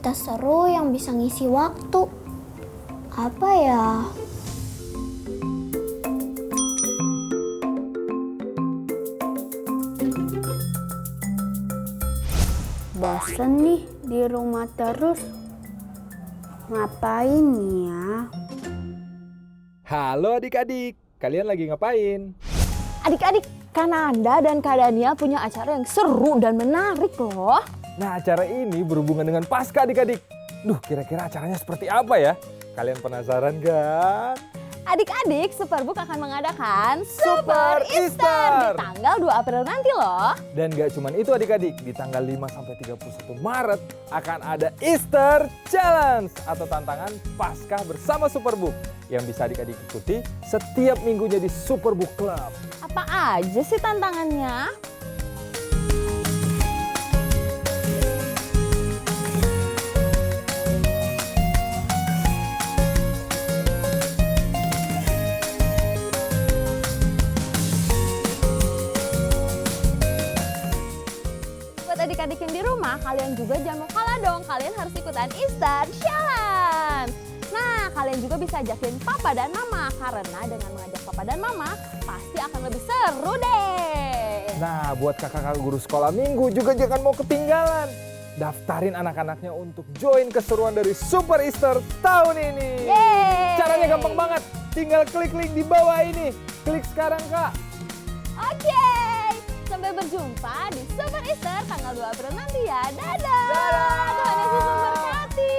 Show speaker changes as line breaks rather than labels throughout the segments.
aktivitas seru yang bisa ngisi waktu. Apa ya?
Bosen nih di rumah terus. Ngapain ya?
Halo adik-adik, kalian lagi ngapain?
Adik-adik, Kananda dan Kak Daniel punya acara yang seru dan menarik loh.
Nah, acara ini berhubungan dengan Paskah adik-adik. Duh, kira-kira acaranya seperti apa ya? Kalian penasaran kan?
Adik-adik, Superbook akan mengadakan
Super Easter
di tanggal 2 April nanti loh.
Dan gak cuma itu adik-adik, di tanggal 5-31 Maret akan ada Easter Challenge atau tantangan Paskah bersama Superbook yang bisa adik-adik ikuti setiap minggunya di Superbook Club.
Apa aja sih tantangannya? Buat adik-adik yang di rumah, kalian juga jangan mau kalah dong. Kalian harus ikutan Easter Challenge. Nah, kalian juga bisa ajakin papa dan mama. Karena dengan mengajak papa dan mama, pasti akan lebih seru deh.
Nah, buat kakak-kakak guru sekolah minggu juga jangan mau ketinggalan. Daftarin anak-anaknya untuk join keseruan dari Super Easter tahun ini.
Yeay!
Caranya gampang banget, tinggal klik link di bawah ini. Klik sekarang, Kak.
Oke, sampai berjumpa di Super Easter tanggal 2 April nanti ya. Dadah! Tuhan Yesus memberkati.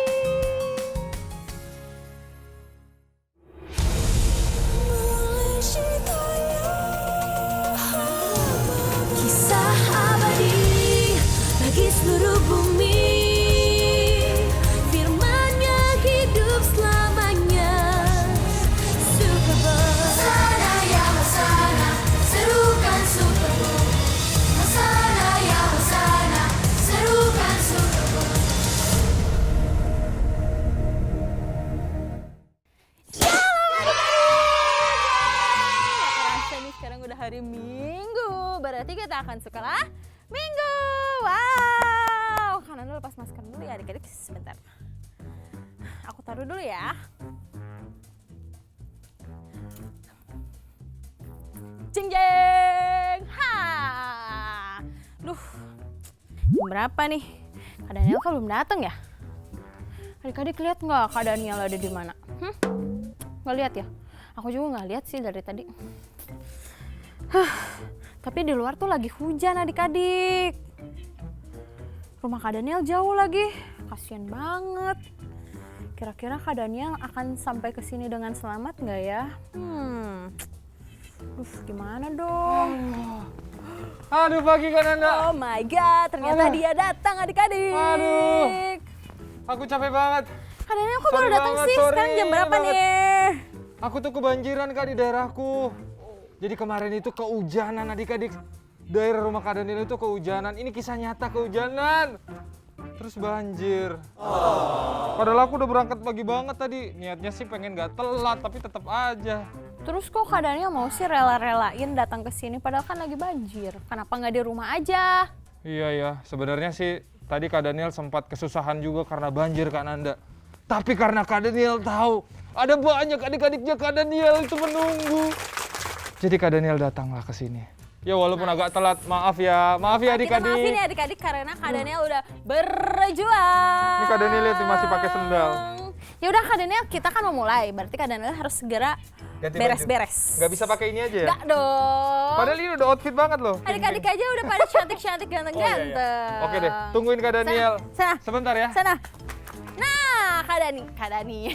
Kisah abadi bagi seluruh bumi, firman-Nya hidup selamanya. Superbook, Hosana ya Hosana, serukan Superbook. Hosana ya Hosana, serukan Superbook.
Terasa nih sekarang udah hari Minggu. Berarti kita akan sekolah Minggu. Wow. Kanan dulu lepas masker dulu ya adik-adik sebentar. Aku taruh dulu ya. Jeng jeng. Ha. Duh. Jam berapa nih? Kak Daniel kan belum datang ya? Adik-adik lihat nggak Kak Daniel ada di mana? Nggak lihat ya? Aku juga nggak lihat sih dari tadi. Tapi di luar tuh lagi hujan adik-adik. Rumah Kak Daniel jauh lagi. Kasian banget. Kira-kira Kak Daniel akan sampai ke sini dengan selamat nggak ya? Gimana dong?
Aduh, pagi Kananda.
Oh my god, ternyata dia datang adik-adik.
Aduh. Aku capek banget.
Kak Daniel kok baru
Sorry
datang
banget,
sih?
sorry
Sekarang jam berapa
banget.
nih?
Aku tuh kebanjiran Kak di daerahku. Jadi kemarin itu kehujanan adik-adik. Daerah rumah Kak Daniel itu kehujanan. Ini kisah nyata kehujanan. Terus banjir. Padahal aku udah berangkat pagi banget tadi. Niatnya sih pengen gak telat, tapi tetap aja.
Terus kok Kak Daniel mau sih rela-relain datang ke sini padahal kan lagi banjir? Kenapa nggak di rumah aja?
Iya ya, sebenarnya sih tadi Kak Daniel sempat kesusahan juga karena banjir Kak Nanda. Tapi karena Kak Daniel tahu ada banyak adik-adiknya Kak Daniel itu menunggu. Jadi Kak Daniel datanglah ke sini. Ya walaupun agak telat, maaf ya
Kita
adik-adik.
maafin ya adik-adik karena Kak Daniel udah berjuang.
Ini Kak Daniel lihat nih, masih pakai sendal.
Ya udah Kak Daniel, kita kan mau mulai. Berarti Kak Daniel harus segera
Ganti
beres-beres.
Gak bisa pakai ini aja ya?
Nggak dong.
Padahal ini udah outfit banget loh.
Adik-adik aja udah pada cantik-cantik ganteng-ganteng.
Oke deh, tungguin Kak Daniel.
Sana.
Sebentar ya.
Sana. Nah, Kak Dani.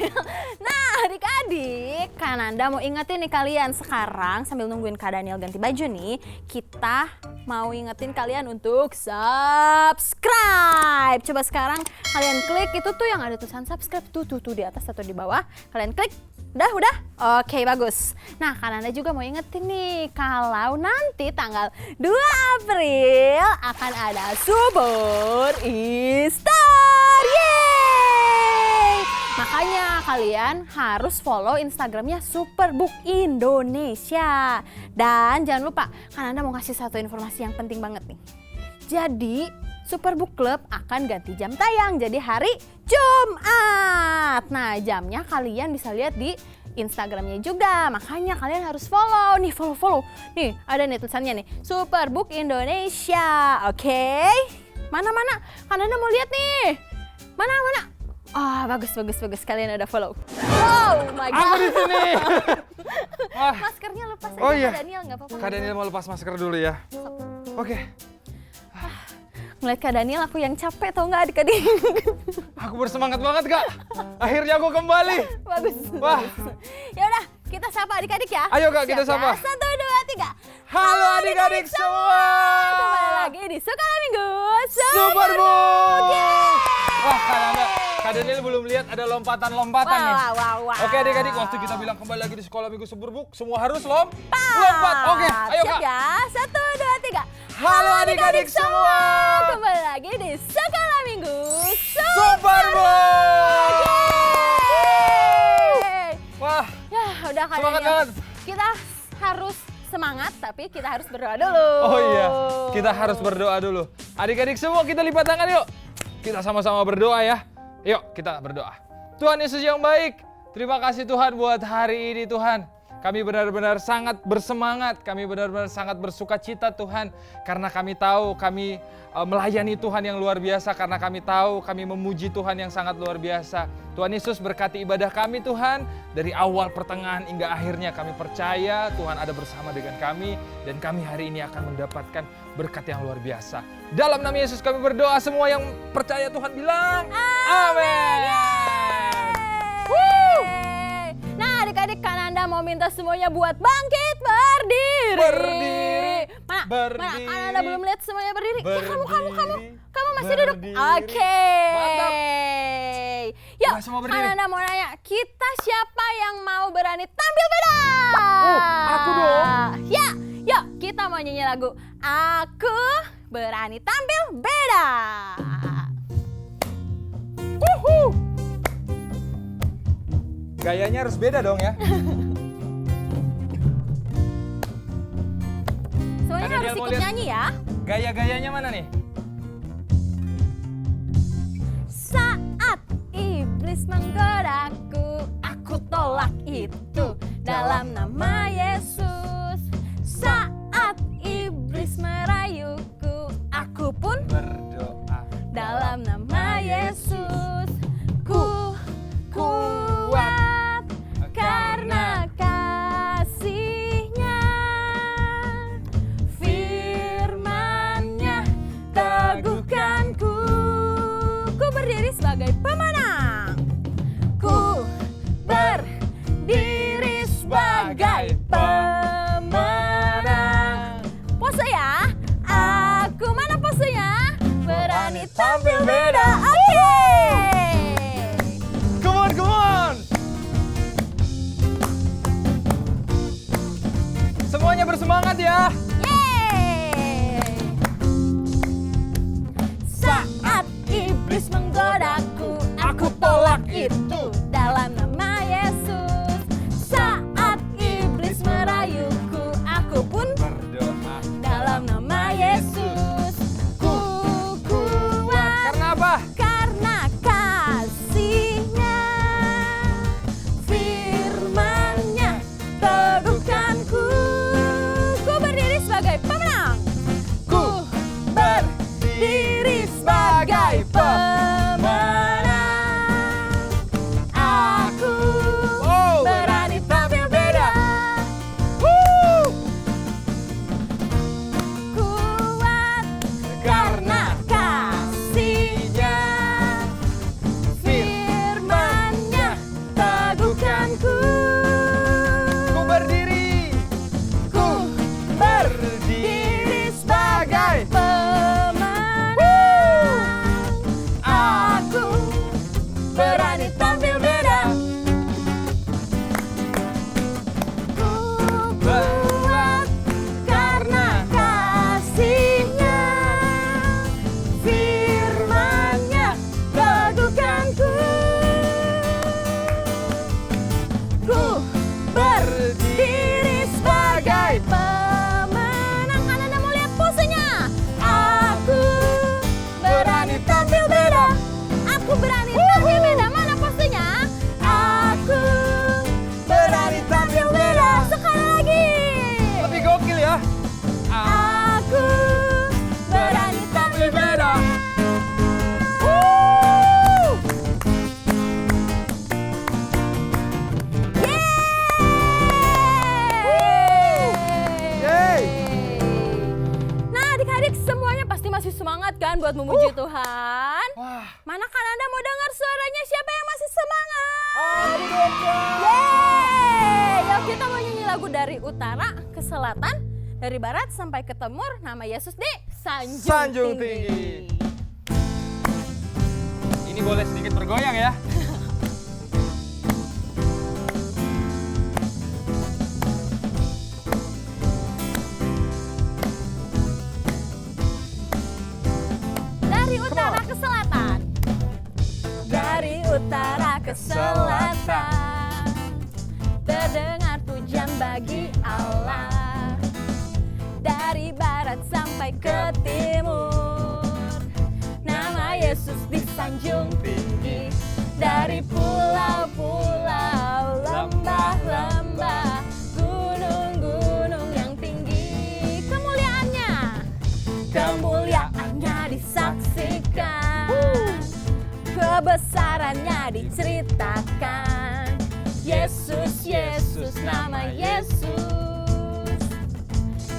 Nah, adik-adik, Kananda mau ingetin nih kalian sekarang sambil nungguin Kak Daniel ganti baju nih, kita mau ingetin kalian untuk subscribe. Coba sekarang kalian klik itu tuh yang ada tulisan subscribe tuh di atas atau di bawah. Kalian klik. Udah? Oke, bagus. Nah, Kananda juga mau ingetin nih, kalau nanti tanggal 2 April akan ada Super Easter. Yeay! Makanya kalian harus follow Instagramnya Superbook Indonesia. Dan jangan lupa, Kananda mau kasih satu informasi yang penting banget nih. Jadi, Superbook Club akan ganti jam tayang jadi hari Jumat. Nah, jamnya kalian bisa lihat di Instagramnya juga, makanya kalian harus follow nih, follow. Nih, ada nih tulisannya nih, Superbook Indonesia. Oke. Mana? Kananda mau lihat nih. Mana? Ah, bagus. Kalian udah follow. Oh my god.
Aku di sini. Wah.
Maskernya lepas aja,
Oh iya.
Kak Daniel, nggak apa-apa.
Kak Daniel mau lepas masker dulu ya. Oke.
Ngeliat Kak Daniel aku yang capek tau nggak adik-adik.
Aku bersemangat banget Kak. Akhirnya aku kembali.
Bagus.
Wah.
Ya udah, kita sapa adik-adik ya.
Ayo Kak, kita
Siap ya?
sapa.
1, 2, 3.
Halo adik-adik semua.
Kembali lagi di Sekolah Minggu
Superbook.
Yeay.
Wah, Kak Daniel belum lihat ada lompatan-lompatan nih.
Wow.
Oke adik-adik, waktu kita bilang kembali lagi di Sekolah Minggu Superbook, semua harus lompat. Oke, ayo
Siap
Kak.
ya? 1, 2, 3.
Halo adik-adik semua.
Kembali lagi di Sekolah Minggu
Superbook.
Yeay.
Wah,
Ya udah Kak
semangat
Daniel.
banget.
Kita harus semangat, tapi kita harus berdoa dulu.
Oh iya, kita harus berdoa dulu. Adik-adik semua kita lipat tangan yuk. Kita sama-sama berdoa ya. Yuk kita berdoa. Tuhan Yesus yang baik, terima kasih Tuhan buat hari ini Tuhan. Kami benar-benar sangat bersemangat, kami benar-benar sangat bersuka cita Tuhan. Karena kami tahu kami melayani Tuhan yang luar biasa, karena kami tahu kami memuji Tuhan yang sangat luar biasa. Tuhan Yesus berkati ibadah kami Tuhan, dari awal pertengahan hingga akhirnya kami percaya Tuhan ada bersama dengan kami, dan kami hari ini akan mendapatkan berkat yang luar biasa. Dalam nama Yesus kami berdoa, semua yang percaya Tuhan bilang amin.
Nah adik-adik, Kananda mau minta semuanya buat bangkit berdiri.
Berdiri.
Mana?
Berdiri.
Kananda belum lihat semuanya berdiri. Ya, kamu masih
Berdiri.
duduk. Oke.
Mantap.
Yuk,
Udah semua berdiri.
Kananda mau nanya, kita siapa yang mau berani tampil beda?
Aku dong.
Ya, yuk kita mau nyanyi lagu Aku Berani Tampil Beda.
Gayanya harus beda dong ya.
Semuanya
Ada
harus
dia mau
ikut
lihat.
nyanyi ya.
Gaya-gayanya mana nih?
Saat iblis menggodaku, aku tolak itu dalam nama Yesus. Saat iblis merayuku, aku pun
Berdoa.
dalam nama Yesus. Ku kuat karena kasih-Nya, firman-Nya teguhkanku. Ku berdiri sebagai pemenang. Ku berdiri sebagai pemenang. Pose ya. Aku mana posenya? Berani tampil beda. Oke.
Come on. Semuanya bersemangat ya.
Yeay. Saat iblis menggodaku, aku tolak itu dalam nama Yesus. Saat iblis merayuku, aku pun
Berdoa.
dalam nama Yesus. Ku kuat
Karena apa?
karena kasih-Nya, firman-Nya teguhkanku. Ku berdiri buat memuji Tuhan.
Wah.
Mana Kananda mau dengar suaranya siapa yang masih semangat?
Abu domba.
Yeay! Yuk kita mau nyanyi lagu dari utara ke selatan, dari barat sampai ke timur. Nama Yesus di
Sanjung tinggi. Ini boleh sedikit bergoyang ya.
Dari utara ke selatan. Dari utara ke selatan. Terdengar pujian bagi Allah. Dari barat sampai ke timur. Nama Yesus disanjung tinggi. Dari pulau-pulau, lembah-lembah, gunung-gunung yang tinggi. Kemuliaannya disaksikan, kebesarannya diceritakan. Yesus, Yesus, nama Yesus.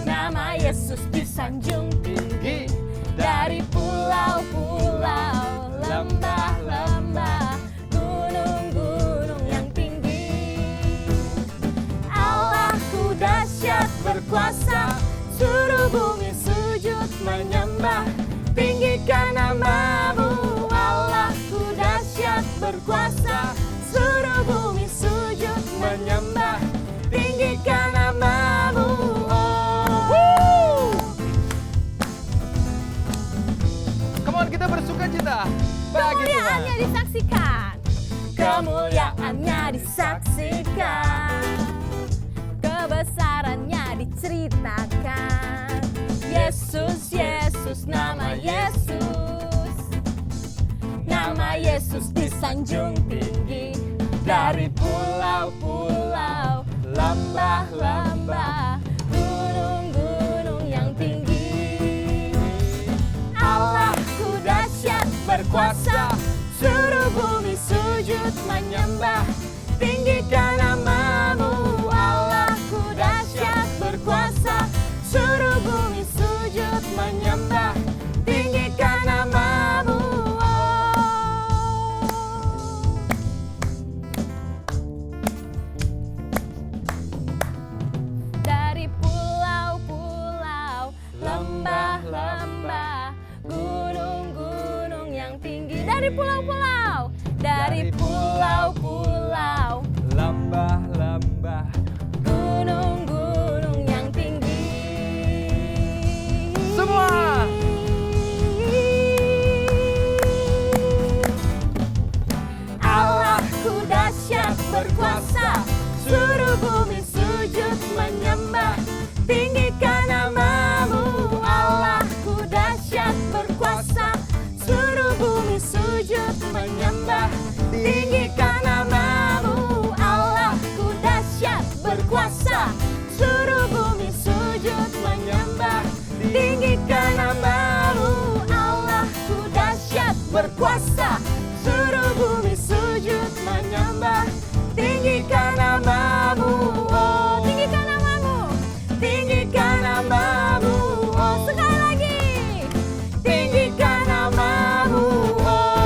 Nama Yesus disanjung tinggi. Dari pulau-pulau, lembah-lembah, gunung-gunung yang tinggi. Allahku dahsyat berkuasa, suruh bumi sujud menyembah. Tinggikan namamu, Allahku dahsyat berkuasa, suruh bumi sujud menyembah. Tinggikan namamu,
Come on, kita bersuka cita. Bagi
kemuliaannya
Tuhan.
disaksikan, kemuliaannya disaksikan, kebesarannya diceritakan. Yesus, Yesus, nama Yesus. Nama Yesus disanjung tinggi. Dari pulau-pulau, lembah-lembah, gunung-gunung yang tinggi. Allahku dahsyat berkuasa, suruh bumi sujud menyembah. Tinggikan namamu, Allahku dahsyat berkuasa, suruh bumi sujud menyembah. Tinggikan namamu. Dari pulau-pulau, lembah-lembah, gunung-gunung yang tinggi. Dari pulau-pulau, dari pulau-pulau,
Lembah-lembah.
gunung-gunung yang tinggi.
Semua.
Allahku dahsyat berkuasa, suruh bumi sujud menyembah. Tinggikan namamu, Allahku dahsyat berkuasa, suruh bumi sujud menyembah. Tinggikan namamu, Allahku dahsyat berkuasa, suruh bumi sujud menyembah. Tinggikan namamu, Allahku dahsyat berkuasa, suruh bumi sujud menyembah. Tinggikan namamu, oh tinggikan namamu, tinggikan namamu, oh sekali lagi, tinggikan namamu, oh.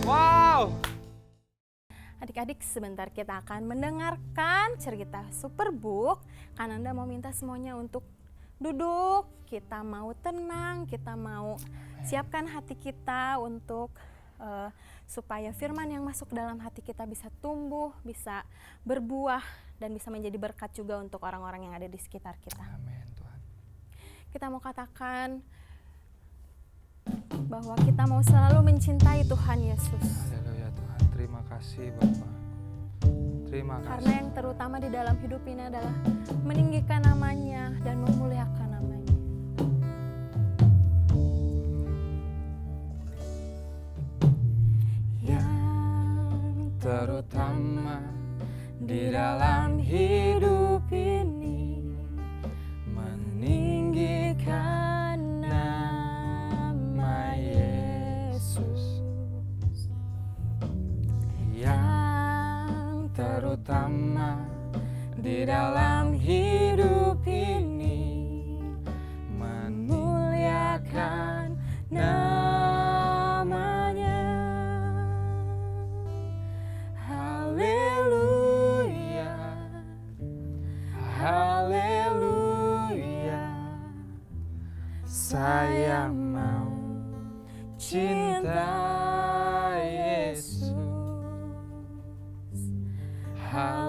Wow.
Adik-adik, sebentar kita akan mendengarkan cerita Superbook. Kananda mau minta semuanya untuk duduk, kita mau tenang, kita mau siapkan hati kita untuk supaya firman yang masuk dalam hati kita bisa tumbuh, bisa berbuah, dan bisa menjadi berkat juga untuk orang-orang yang ada di sekitar kita.
Amin Tuhan.
Kita mau katakan bahwa kita mau selalu mencintai Tuhan Yesus.
Haleluya Tuhan. Terima kasih Bapak. Terima kasih.
Karena yang terutama di dalam hidup ini adalah meninggikan namanya dan memuliakan namanya. Yang
Terutama di dalam hidup ini, meninggikan nama Yesus. Yang terutama di dalam hidup ini,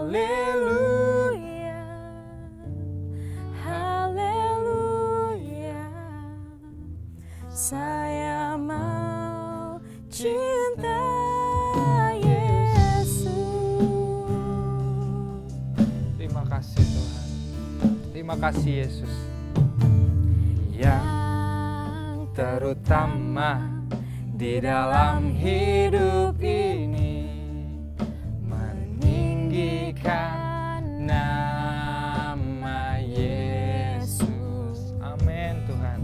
Haleluya, haleluya, saya mau cinta Yesus.
Terima kasih Tuhan. Terima kasih Yesus. Yang terutama di dalam hidup ini meninggikan nama Yesus. Amin Tuhan.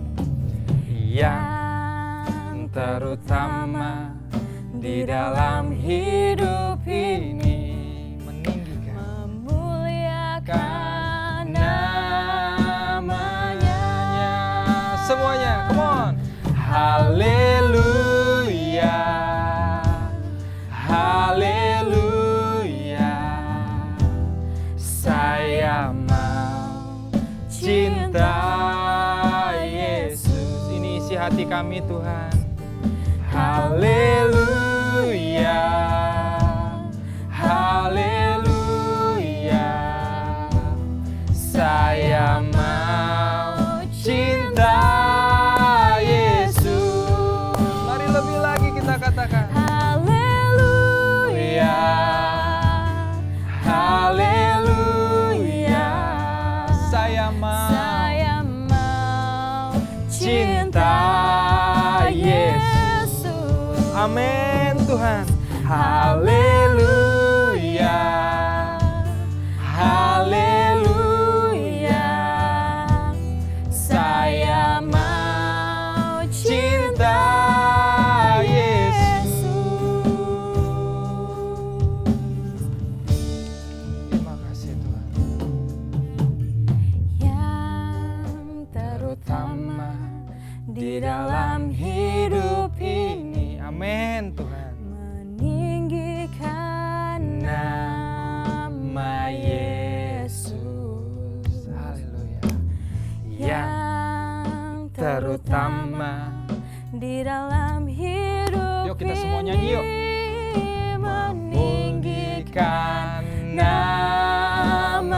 Yang terutama di dalam hidup ini meninggikan,
Memuliakan
namanya. Semuanya, come on. Haleluya, haleluya, saya mau cinta Yesus. Ini isi hati kami Tuhan. Haleluya, haleluya, saya mau cinta Yesus. Mari lebih lagi kita katakan.
Haleluya,
Haleluya, saya mau cinta Yesus. Amin Tuhan. Haleluya, haleluya, saya mau cinta Yesus. Terima kasih Tuhan.
yang terutama
Di dalam hidup ini, amin Tuhan.
meninggikan
Nama Yesus, haleluya. Yang terutama
di dalam hidup
Yuk kita semua nyanyi yuk.
ini
Meninggikan namanya.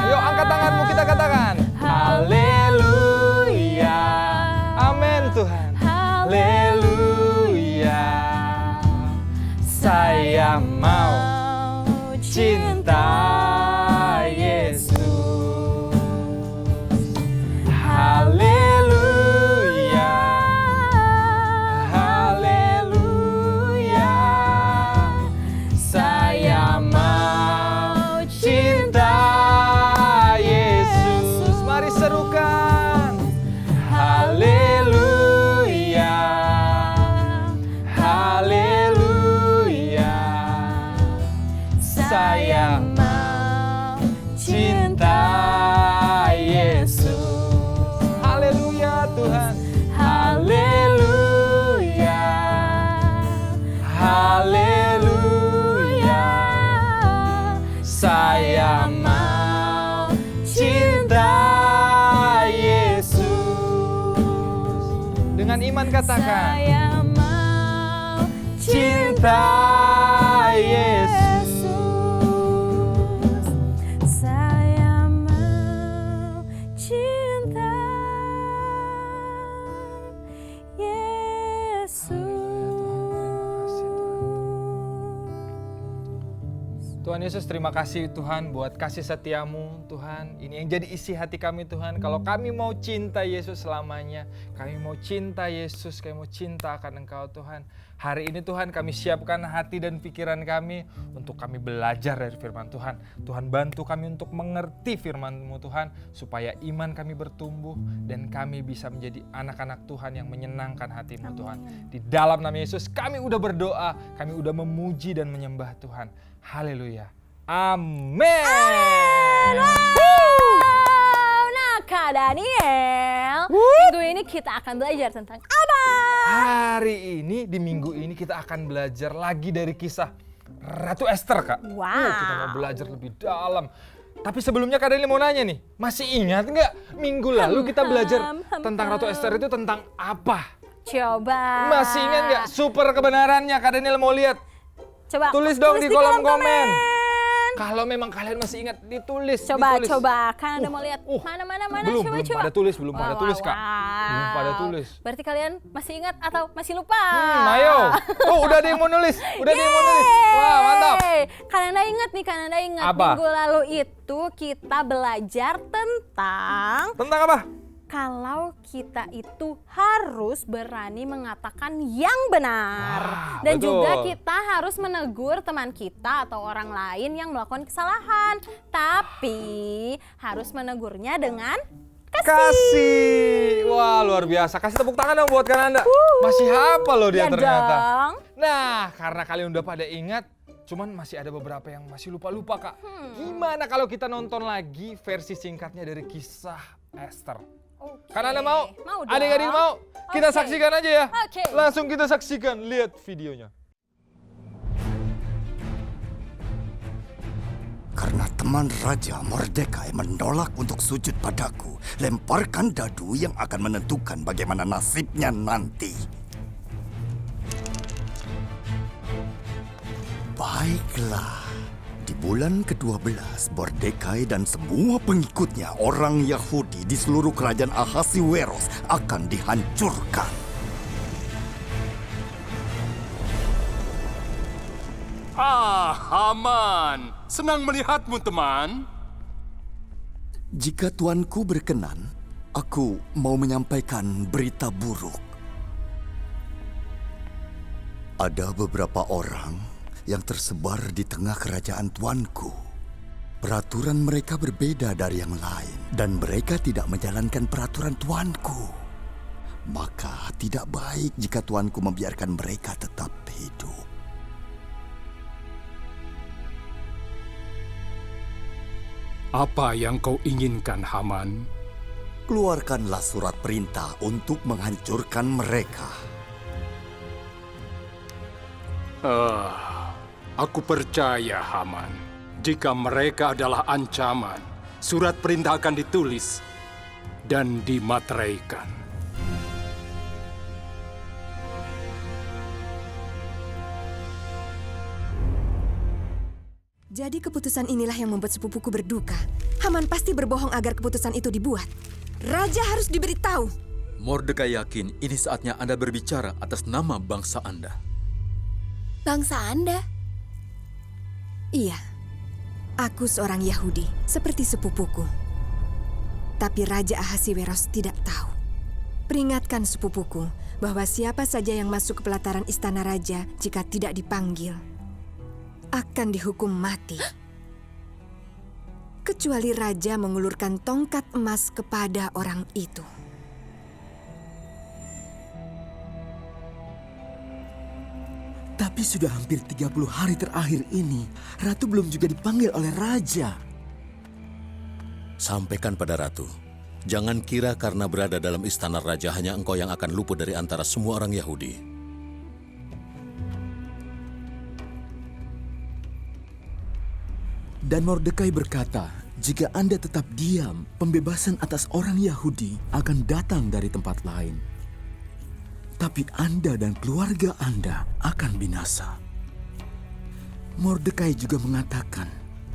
Ayo angkat tanganmu kita katakan. Haleluya, amin Tuhan. Haleluya, saya mau cinta Yesus. Haleluya, haleluya, saya mau cinta Yesus. Mari serukan. Haleluya, haleluya, saya mau cinta Yesus. Haleluya Tuhan. Haleluya, haleluya, saya mau cinta Yesus. Dengan iman katakan.
saya mau
Cinta Yesus.
saya mau cinta Yesus.
Tuhan Yesus, terima kasih Tuhan buat kasih setiamu Tuhan. Ini yang jadi isi hati kami Tuhan. Kalau kami mau cinta Yesus selamanya, kami mau cinta Yesus, kami mau cinta akan Engkau Tuhan. Hari ini Tuhan kami siapkan hati dan pikiran kami untuk kami belajar dari firman Tuhan. Tuhan bantu kami untuk mengerti firman-Mu Tuhan, supaya iman kami bertumbuh dan kami bisa menjadi anak-anak Tuhan yang menyenangkan hati-Mu Tuhan. Di dalam nama Yesus kami udah berdoa, kami udah memuji dan menyembah Tuhan. Haleluya. Amin.
Nah Kak Daniel, minggu ini kita akan belajar tentang apa?
Hari ini, di minggu ini kita akan belajar lagi dari kisah Ratu Esther, Kak.
Wow.
Kita mau belajar lebih dalam. Tapi sebelumnya Kak Daniel mau nanya nih, masih ingat nggak minggu lalu kita belajar tentang Ratu Esther itu tentang apa?
Coba.
Masih ingat nggak super kebenarannya? Kak Daniel mau lihat.
Coba
Tulis dong di kolom komen. Kalau memang kalian masih ingat, ditulis.
Coba,
ditulis.
coba. Kan Anda mau lihat
Oh,
mana,
belum,
coba,
belum
coba.
pada tulis, belum pada tulis, Kak.
Wow.
Belum pada tulis.
Berarti kalian masih ingat atau masih lupa?
Ayo. Oh, udah ada yang mau nulis. Udah ada yang mau nulis. Wah, mantap.
Kan Anda ingat nih, kan Anda ingat.
Apa?
Minggu lalu itu kita belajar tentang
Tentang apa?
kalau kita itu harus berani mengatakan yang benar.
Wah,
Dan
betul.
juga kita harus menegur teman kita atau orang lain yang melakukan kesalahan. Tapi harus menegurnya dengan
Kasih. Wah, luar biasa. Kasih tepuk tangan dong buat Kananda. Masih hafal loh dia
ya
ternyata.
dong.
Nah, karena kalian udah pada ingat, cuman masih ada beberapa yang masih lupa-lupa, Kak. Gimana kalau kita nonton lagi versi singkatnya dari kisah Esther?
Oke.
Kan Anda mau?
Mau dong.
Adik-adik mau? Kita
Oke.
saksikan aja ya.
Oke.
Langsung kita saksikan, lihat videonya.
Karena teman Raja Mordekai menolak untuk sujud padaku, lemparkan dadu yang akan menentukan bagaimana nasibnya nanti. Baiklah. Di bulan ke-12, Mordekai dan semua pengikutnya orang Yahudi di seluruh kerajaan Ahasiweros akan dihancurkan.
Haman. Senang melihatmu, teman.
Jika tuanku berkenan, aku mau menyampaikan berita buruk. Ada beberapa orang yang tersebar di tengah kerajaan tuanku. Peraturan mereka berbeda dari yang lain dan mereka tidak menjalankan peraturan tuanku. Maka tidak baik jika tuanku membiarkan mereka tetap hidup.
Apa yang kau inginkan, Haman?
Keluarkanlah surat perintah untuk menghancurkan mereka.
Aku percaya, Haman. Jika mereka adalah ancaman, surat perintah akan ditulis dan dimateraikan.
Jadi keputusan inilah yang membuat sepupuku berduka. Haman pasti berbohong agar keputusan itu dibuat. Raja harus diberitahu.
Mordekai yakin ini saatnya Anda berbicara atas nama bangsa Anda.
Bangsa Anda?
Iya, aku seorang Yahudi, seperti sepupuku. Tapi Raja Ahasiweros tidak tahu. Peringatkan sepupuku bahwa siapa saja yang masuk ke pelataran istana raja jika tidak dipanggil akan dihukum mati. Kecuali raja mengulurkan tongkat emas kepada orang itu.
Tapi sudah hampir 30 hari terakhir ini, Ratu belum juga dipanggil oleh Raja.
Sampaikan pada Ratu, jangan kira karena berada dalam istana raja hanya engkau yang akan luput dari antara semua orang Yahudi.
Dan Mordekai berkata, jika Anda tetap diam, pembebasan atas orang Yahudi akan datang dari tempat lain. Tapi Anda dan keluarga Anda akan binasa. Mordekai juga mengatakan,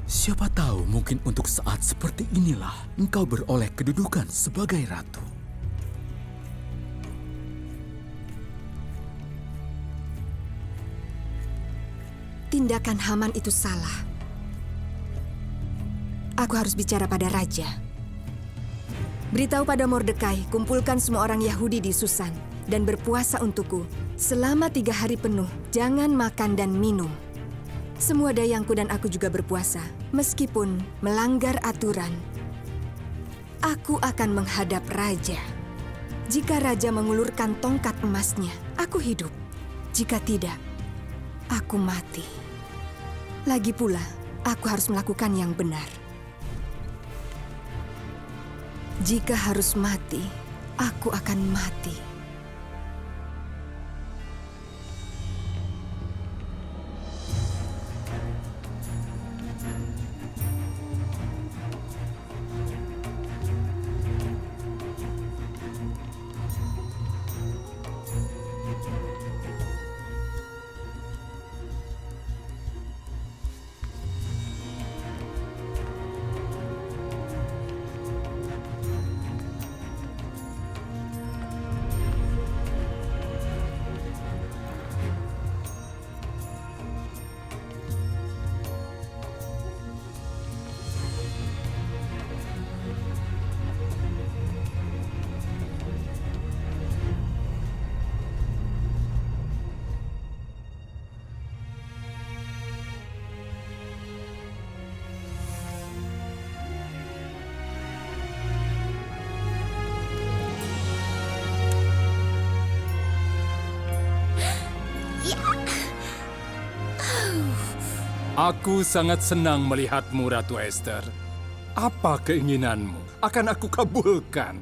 siapa tahu mungkin untuk saat seperti inilah engkau beroleh kedudukan sebagai ratu.
Tindakan Haman itu salah. Aku harus bicara pada raja. Beritahu pada Mordekai, kumpulkan semua orang Yahudi di Susan dan berpuasa untukku selama 3 hari penuh. Jangan makan dan minum. Semua dayangku dan aku juga berpuasa, meskipun melanggar aturan. Aku akan menghadap raja. Jika raja mengulurkan tongkat emasnya, aku hidup. Jika tidak, aku mati. Lagi pula, aku harus melakukan yang benar. Jika harus mati, aku akan mati.
Aku sangat senang melihatmu, Ratu Esther. Apa keinginanmu akan aku kabulkan,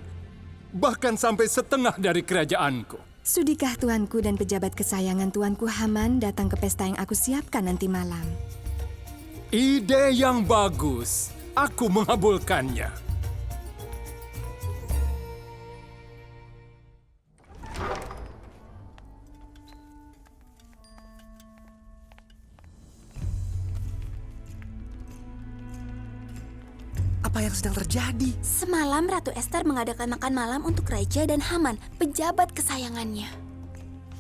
bahkan sampai setengah dari kerajaanku.
Sudikah tuanku dan pejabat kesayangan tuanku Haman datang ke pesta yang aku siapkan nanti malam?
Ide yang bagus. Aku mengabulkannya.
Apa yang sedang terjadi?
Semalam Ratu Esther mengadakan makan malam untuk Raja dan Haman, pejabat kesayangannya.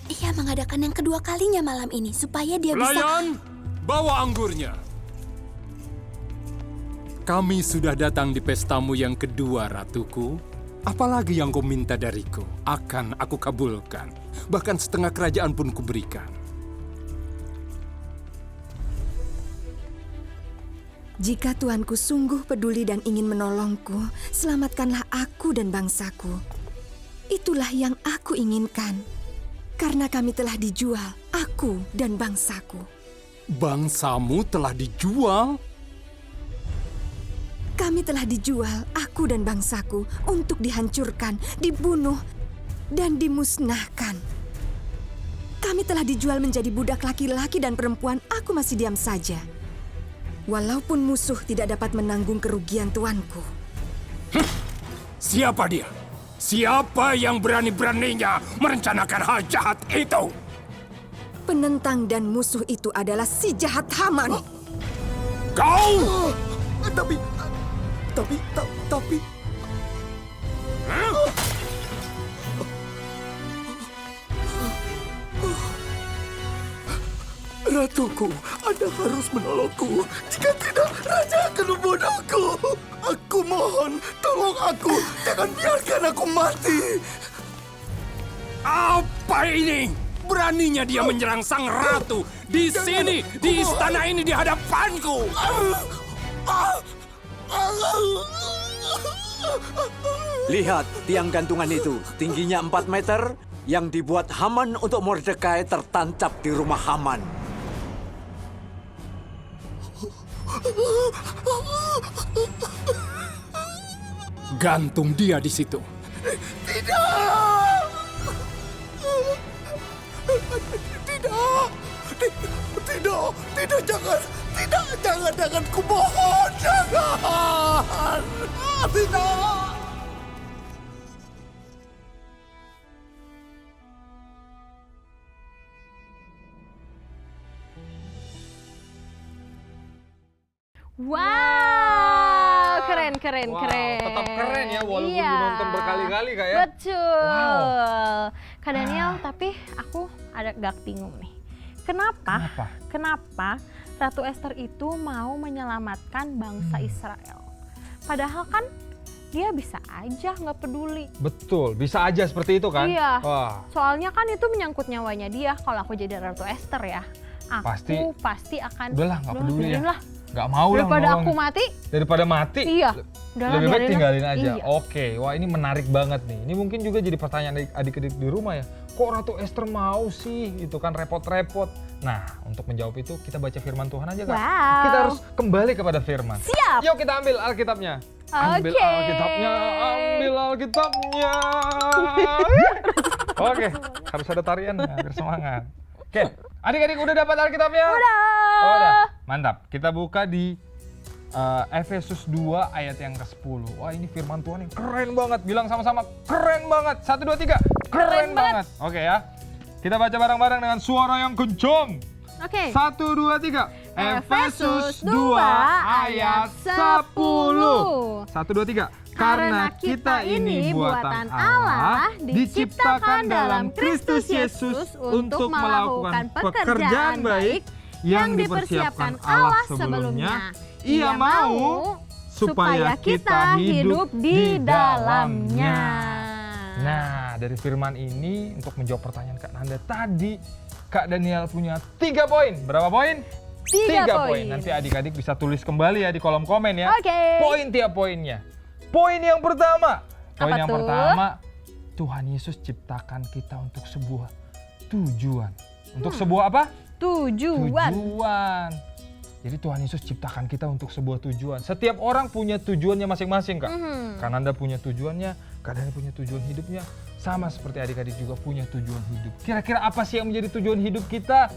Ia mengadakan yang kedua kalinya malam ini supaya dia
Pelayan, bawa anggurnya. Kami sudah datang di pestamu yang kedua, Ratuku. Apalagi yang kau minta dariku, akan aku kabulkan. Bahkan setengah kerajaan pun kuberikan.
Jika tuanku sungguh peduli dan ingin menolongku, selamatkanlah aku dan bangsaku. Itulah yang aku inginkan. Karena kami telah dijual, aku dan bangsaku.
Bangsamu telah dijual?
Kami telah dijual, aku dan bangsaku, untuk dihancurkan, dibunuh, dan dimusnahkan. Kami telah dijual menjadi budak laki-laki dan perempuan, aku masih diam saja. Walaupun musuh tidak dapat menanggung kerugian tuanku.
Siapa dia? Siapa yang berani-beraninya merencanakan hal jahat itu?
Penentang dan musuh itu adalah si jahat Haman.
Kau!
Tapi... Ratuku, Anda harus menolongku. Jika tidak, Raja akan membunuhku. Aku mohon, tolong aku. Jangan biarkan aku mati.
Apa ini? Beraninya dia menyerang sang ratu di sini, di istana ini, di hadapanku.
Lihat tiang gantungan itu, tingginya 4 meter, yang dibuat Haman untuk Mordekai tertancap di rumah Haman.
Gantung dia di situ.
Jangan, ku mohon, jangan. Tidak.
Wow, keren.
Tetap keren ya, walaupun
Iya.
nonton berkali-kali Kak ya.
Betul. Kak Daniel, tapi aku ada gak bingung nih. Kenapa Ratu Esther itu mau menyelamatkan bangsa Israel? Padahal kan dia bisa aja nggak peduli.
Betul, bisa aja seperti itu kan?
Iya.
Wah.
Soalnya kan itu menyangkut nyawanya dia. Kalau aku jadi Ratu Esther ya, aku pasti akan.
Udahlah, nggak peduli ya.
Lah.
Nggak mau lah.
Daripada aku mati.
Daripada mati.
Iya.
Lebih baik tinggalin aja.
Iya.
Oke, wah ini menarik banget nih. Ini mungkin juga jadi pertanyaan adik-adik di rumah ya. Kok Ratu Esther mau sih? Itu kan repot-repot. Nah, untuk menjawab itu kita baca firman Tuhan aja Kak.
Wow.
Kita harus kembali kepada firman.
Siap.
Yuk kita ambil Alkitabnya. Ambil
Oke.
Alkitabnya, ambil Alkitabnya. Oke, harus ada tarian biar semangat. Oke, adik-adik udah dapat Alkitabnya? Udah. Mantap. Kita buka di Efesus 2 ayat yang ke-10. Wah, ini firman Tuhan yang keren banget. Bilang sama-sama, keren banget. 1, 2, 3. Keren banget. Oke ya. Kita baca bareng-bareng dengan suara yang kencang.
Oke.
1, 2, 3. Efesus 2 ayat 10. 1, 2, 3. Karena kita ini buatan Allah, diciptakan dalam Kristus Yesus untuk melakukan pekerjaan baik yang dipersiapkan Allah sebelumnya. Ia mau supaya kita hidup di dalamnya. Nah, dari firman ini untuk menjawab pertanyaan Kak Nanda tadi, Kak Daniel punya 3 poin. Berapa poin? 3 poin. Nanti adik-adik bisa tulis kembali ya di kolom komen ya.
Oke.
Poin tiap poinnya. Poin yang pertama. Poin
Apa
yang
tuh?
pertama, Tuhan Yesus ciptakan kita untuk sebuah tujuan. Untuk sebuah apa?
Tujuan.
Jadi Tuhan Yesus ciptakan kita untuk sebuah tujuan. Setiap orang punya tujuannya masing-masing, Kak. Kananda punya tujuannya, Kak Dani punya tujuan hidupnya. Sama seperti adik-adik juga punya tujuan hidup. Kira-kira apa sih yang menjadi tujuan hidup kita?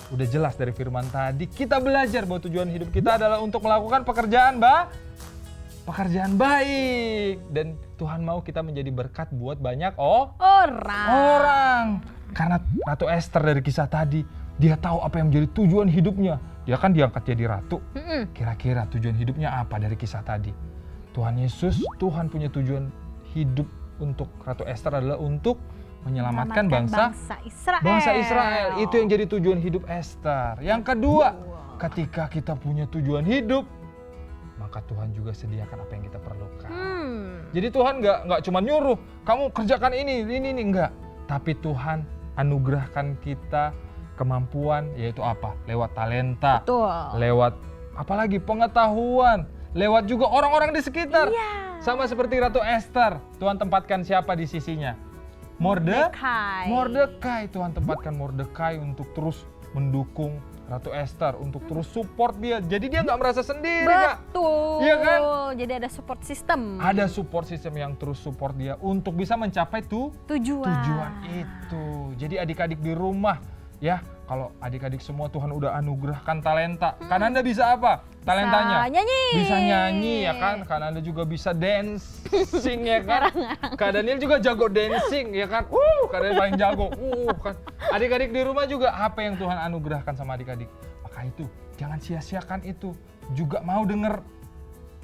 Udah jelas dari firman tadi, kita belajar bahwa tujuan hidup kita adalah untuk melakukan pekerjaan baik. Dan Tuhan mau kita menjadi berkat buat banyak orang. Karena Ratu Esther dari kisah tadi, dia tahu apa yang menjadi tujuan hidupnya. Dia kan diangkat jadi ratu. Kira-kira tujuan hidupnya apa dari kisah tadi? Tuhan Yesus, Tuhan punya tujuan hidup untuk Ratu Esther adalah untuk menyelamatkan bangsa Israel. Itu yang jadi tujuan hidup Esther. Yang kedua, ketika kita punya tujuan hidup, maka Tuhan juga sediakan apa yang kita perlukan. Jadi Tuhan nggak cuma nyuruh, kamu kerjakan ini, enggak. Tapi Tuhan anugerahkan kita kemampuan, yaitu apa? Lewat talenta, lewat apalagi pengetahuan, lewat juga orang-orang di sekitar. Sama seperti Ratu Esther, Tuhan tempatkan siapa di sisinya? Mordekai. Tuhan tempatkan Mordekai untuk terus mendukung Ratu Esther, untuk terus support dia. Jadi dia nggak merasa sendiri, Kak.
Betul.
Iya kan?
Jadi ada support system.
Ada support system yang terus support dia untuk bisa mencapai tujuan itu. Jadi adik-adik di rumah, ya, kalau adik-adik semua Tuhan udah anugerahkan talenta. Kan Anda bisa apa? Talentanya? Bisa nyanyi, ya kan? Kan Anda juga bisa dancing, ya kan? Kak Daniel juga jago dancing, ya kan? Kak Daniel paling jago. Kan. Adik-adik di rumah juga apa yang Tuhan anugerahkan sama adik-adik. Maka itu, jangan sia-siakan itu. Juga mau denger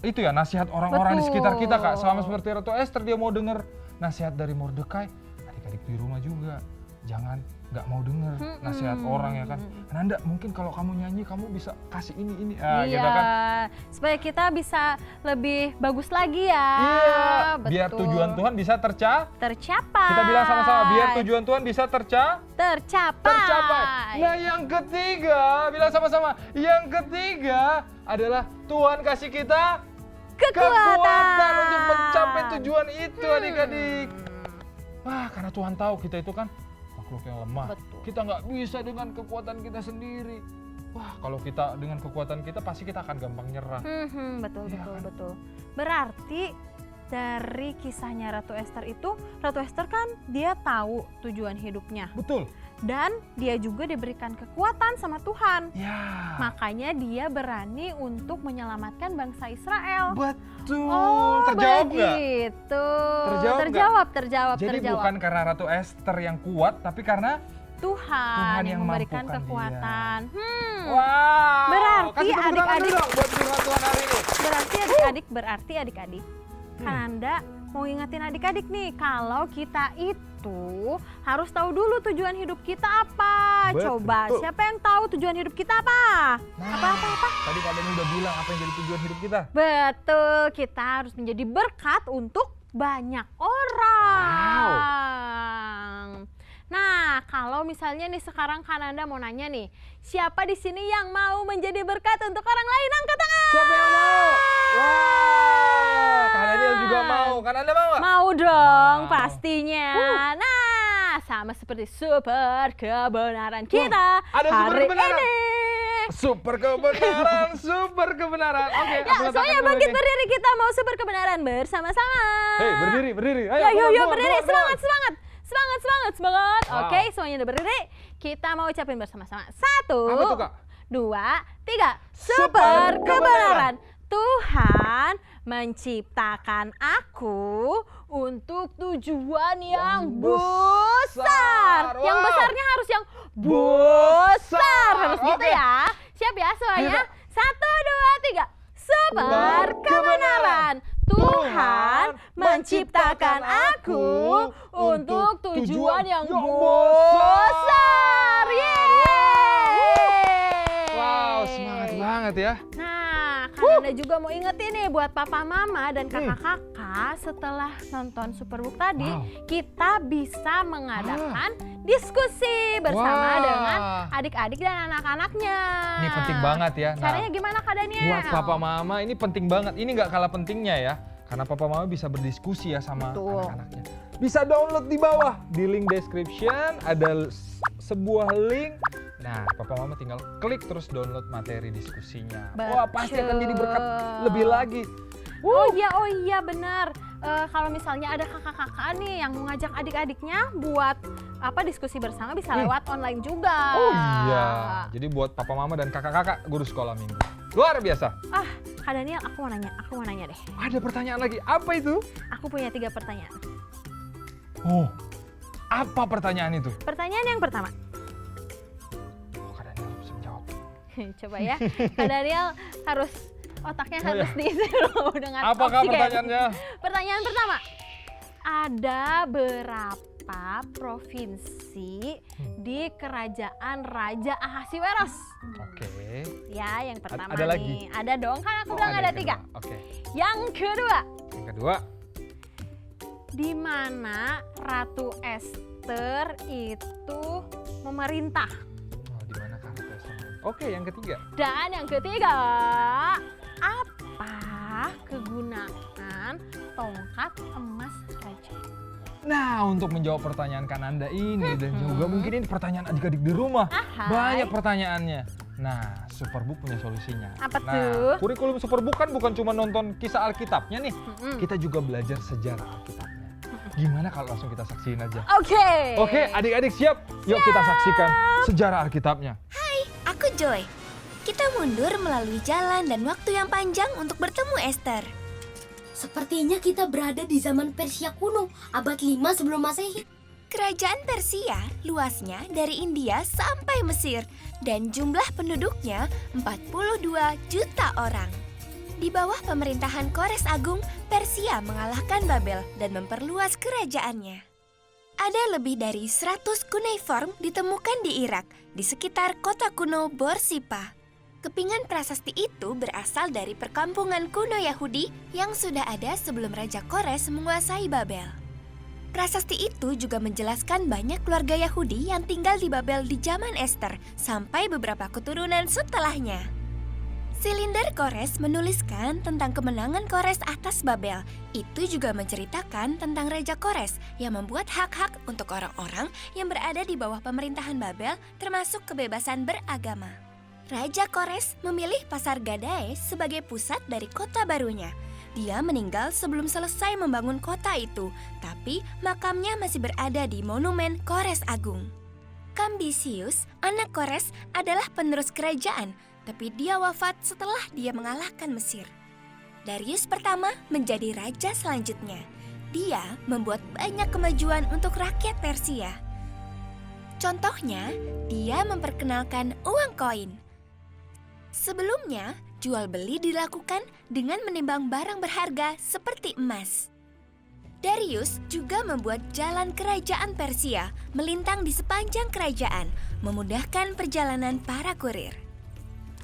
itu ya, nasihat orang-orang di sekitar kita, Kak. Sama seperti Ratu Esther, dia mau denger nasihat dari Mordekai. Adik-adik di rumah juga, jangan nggak mau denger nasihat orang, ya kan. Nanda, mungkin kalau kamu nyanyi kamu bisa kasih ini gitu kan.
Supaya kita bisa lebih bagus lagi ya.
Betul. Biar tujuan Tuhan bisa tercapai.
Kita
bilang sama-sama, biar tujuan Tuhan bisa tercapai. Nah, yang ketiga, bilang sama-sama, yang ketiga adalah Tuhan kasih kita kekuatan untuk mencapai tujuan itu, adik-adik. Wah, karena Tuhan tahu kita itu kan makhluk yang lemah. Kita nggak bisa dengan kekuatan kita sendiri. Wah, kalau kita dengan kekuatan kita pasti kita akan gampang nyerah.
Betul. Berarti dari kisahnya Ratu Esther itu, Ratu Esther kan dia tahu tujuan hidupnya.
Betul.
Dan dia juga diberikan kekuatan sama Tuhan.
Ya.
Makanya dia berani untuk menyelamatkan bangsa Israel.
Betul.
Terjawab
nggak?
Gitu. Terjawab.
Jadi bukan karena Ratu Esther yang kuat, tapi karena
Tuhan yang memberikan kekuatan.
Wow.
Berarti adik-adik
buat Tuhan hari ini.
Berarti adik-adik. Kananda mau ingetin adik-adik nih, kalau kita itu harus tahu dulu tujuan hidup kita apa. Coba, siapa yang tahu tujuan hidup kita apa? Apa?
Tadi Kak Dani udah bilang apa yang jadi tujuan hidup kita.
Betul, kita harus menjadi berkat untuk banyak orang. Nah, kalau misalnya nih sekarang Kananda mau nanya nih, siapa di sini yang mau menjadi berkat untuk orang lain? Angkat tangan.
Siapa yang mau? Wah, Kak Daniel juga mau. Kananda mau nggak?
Mau dong, pastinya. Nah, sama seperti super kebenaran kita
ada
hari ini.
Super kebenaran. Oke,
ya, soalnya bangkit berdiri, kita mau super kebenaran bersama-sama.
Hei, berdiri.
Ayo, berdiri. Semangat.
Wow.
Oke, semuanya udah berdiri. Kita mau ucapin bersama-sama. 1,
Apa tuh, Kak?
2, 3. Super kebenaran. Tuhan menciptakan aku untuk tujuan yang besar. Yang besarnya harus yang besar. Harus gitu ya. Siap ya semuanya? 1, 2, 3. Super kebenaran. Tuhan menciptakan aku untuk tujuan yang besar. Yeay!
Wow, semangat banget ya.
Nah, Kananda juga mau ingetin nih buat papa mama dan kakak-kakak, setelah nonton Superbook tadi, kita bisa mengadakan diskusi bersama dengan adik-adik dan anak-anaknya.
Ini penting banget ya.
Caranya gimana, Kak Daniel?
Buat papa mama ini penting banget. Ini nggak kalah pentingnya ya. Karena papa mama bisa berdiskusi ya sama anak-anaknya. Bisa download di bawah. Di link description ada sebuah link Nah, Papa Mama tinggal klik terus download materi diskusinya.
Betul.
Wah, pasti akan jadi berkat lebih lagi.
Oh iya benar. Kalau misalnya ada kakak-kakak nih yang mau ngajak adik-adiknya buat diskusi bersama bisa lewat online juga.
Oh iya. Jadi buat Papa Mama dan kakak-kakak guru sekolah minggu. Luar biasa.
Kak Daniel, aku mau nanya deh.
Ada pertanyaan lagi. Apa itu?
Aku punya 3 pertanyaan.
Oh, apa pertanyaan itu?
Pertanyaan yang pertama.
Kak Daniel bisa menjawab.
Coba ya, Kak Daniel otaknya harus diisi dulu dengan
Apakah
oksigen.
pertanyaannya?
Pertanyaan pertama, ada berapa provinsi di kerajaan Raja Ahasiweros?
Oke.
Ya, yang pertama
Ada lagi?
nih. Ada dong, kan aku bilang ada 3.
Oke.
Yang kedua, di mana Ratu Esther itu memerintah?
Di mana Ratu Esther? Oke, yang ketiga.
Dan yang ketiga, apa kegunaan tongkat emas raja?
Nah, untuk menjawab pertanyaan Kananda ini dan juga mungkin ini pertanyaan adik-adik di rumah. Banyak pertanyaannya. Nah, Superbook punya solusinya.
Apa
nah,
tuh?
kurikulum Superbook kan bukan cuma nonton kisah Alkitabnya nih. Kita juga belajar sejarah Alkitabnya. Gimana kalau langsung kita saksiin aja? Oke, adik-adik siap? Yuk kita saksikan sejarah Alkitabnya.
Hai, aku Joy. Kita mundur melalui jalan dan waktu yang panjang untuk bertemu Esther.
Sepertinya kita berada di zaman Persia kuno, abad 5 sebelum Masehi.
Kerajaan Persia luasnya dari India sampai Mesir dan jumlah penduduknya 42 juta orang. Di bawah pemerintahan Kores Agung, Persia mengalahkan Babel dan memperluas kerajaannya. Ada lebih dari 100 cuneiform ditemukan di Irak, di sekitar kota kuno Borsippa. Kepingan prasasti itu berasal dari perkampungan kuno Yahudi yang sudah ada sebelum Raja Kores menguasai Babel. Prasasti itu juga menjelaskan banyak keluarga Yahudi yang tinggal di Babel di zaman Esther sampai beberapa keturunan setelahnya. Silinder Kores menuliskan tentang kemenangan Kores atas Babel. Itu juga menceritakan tentang Raja Kores yang membuat hak-hak untuk orang-orang yang berada di bawah pemerintahan Babel termasuk kebebasan beragama. Raja Kores memilih Pasar Gadae sebagai pusat dari kota barunya. Dia meninggal sebelum selesai membangun kota itu, tapi makamnya masih berada di monumen Kores Agung. Kambisius, anak Kores, adalah penerus kerajaan, tapi dia wafat setelah dia mengalahkan Mesir. Darius pertama menjadi raja selanjutnya. Dia membuat banyak kemajuan untuk rakyat Persia. Contohnya, dia memperkenalkan uang koin. Sebelumnya, jual beli dilakukan dengan menimbang barang berharga seperti emas. Darius juga membuat jalan kerajaan Persia melintang di sepanjang kerajaan, memudahkan perjalanan para kurir.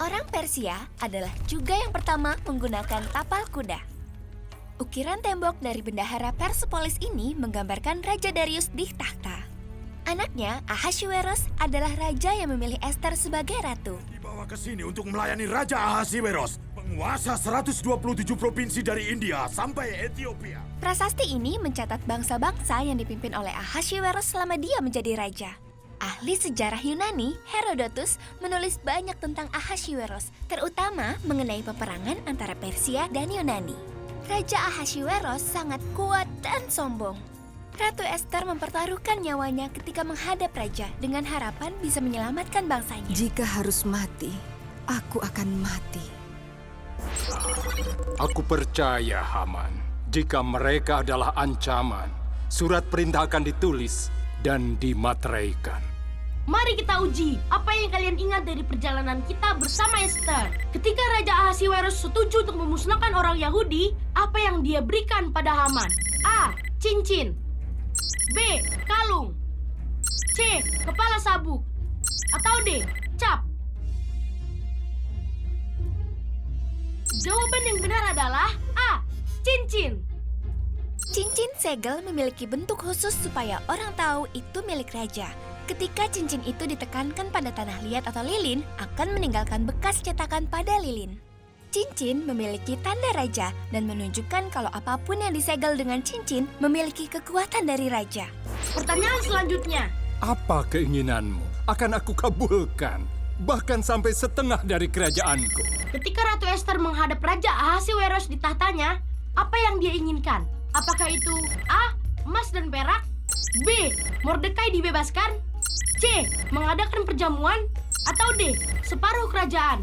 Orang Persia adalah juga yang pertama menggunakan tapal kuda. Ukiran tembok dari bendahara Persepolis ini menggambarkan Raja Darius di takhta. Anaknya, Ahasiweros, adalah raja yang memilih Esther sebagai ratu.
Dibawa ke sini untuk melayani Raja Ahasiweros, penguasa 127 provinsi dari India sampai Ethiopia.
Prasasti ini mencatat bangsa-bangsa yang dipimpin oleh Ahasiweros selama dia menjadi raja. Ahli sejarah Yunani, Herodotus, menulis banyak tentang Ahasiweros, terutama mengenai peperangan antara Persia dan Yunani. Raja Ahasiweros sangat kuat dan sombong. Ratu Esther mempertaruhkan nyawanya ketika menghadap raja dengan harapan bisa menyelamatkan bangsanya.
Jika harus mati, aku akan mati.
Aku percaya, Haman. Jika mereka adalah ancaman, surat perintah akan ditulis dan dimateraikan.
Mari kita uji apa yang kalian ingat dari perjalanan kita bersama Esther. Ketika Raja Ahasiweros setuju untuk memusnahkan orang Yahudi, apa yang dia berikan pada Haman? A. Cincin. B. Kalung. C. Kepala sabuk. Atau D. Cap. Jawaban yang benar adalah A. Cincin.
Cincin segel memiliki bentuk khusus supaya orang tahu itu milik raja. Ketika cincin itu ditekankan pada tanah liat atau lilin, akan meninggalkan bekas cetakan pada lilin. Cincin memiliki tanda raja dan menunjukkan kalau apapun yang disegel dengan cincin memiliki kekuatan dari raja.
Pertanyaan selanjutnya.
Apa keinginanmu? akan aku kabulkan. Bahkan sampai setengah dari kerajaanku.
Ketika Ratu Esther menghadap Raja Ahasiweros di tahtanya, apa yang dia inginkan? Apakah itu A. Emas dan perak, B. Mordekai dibebaskan, C. Mengadakan perjamuan, atau D. Separuh kerajaan?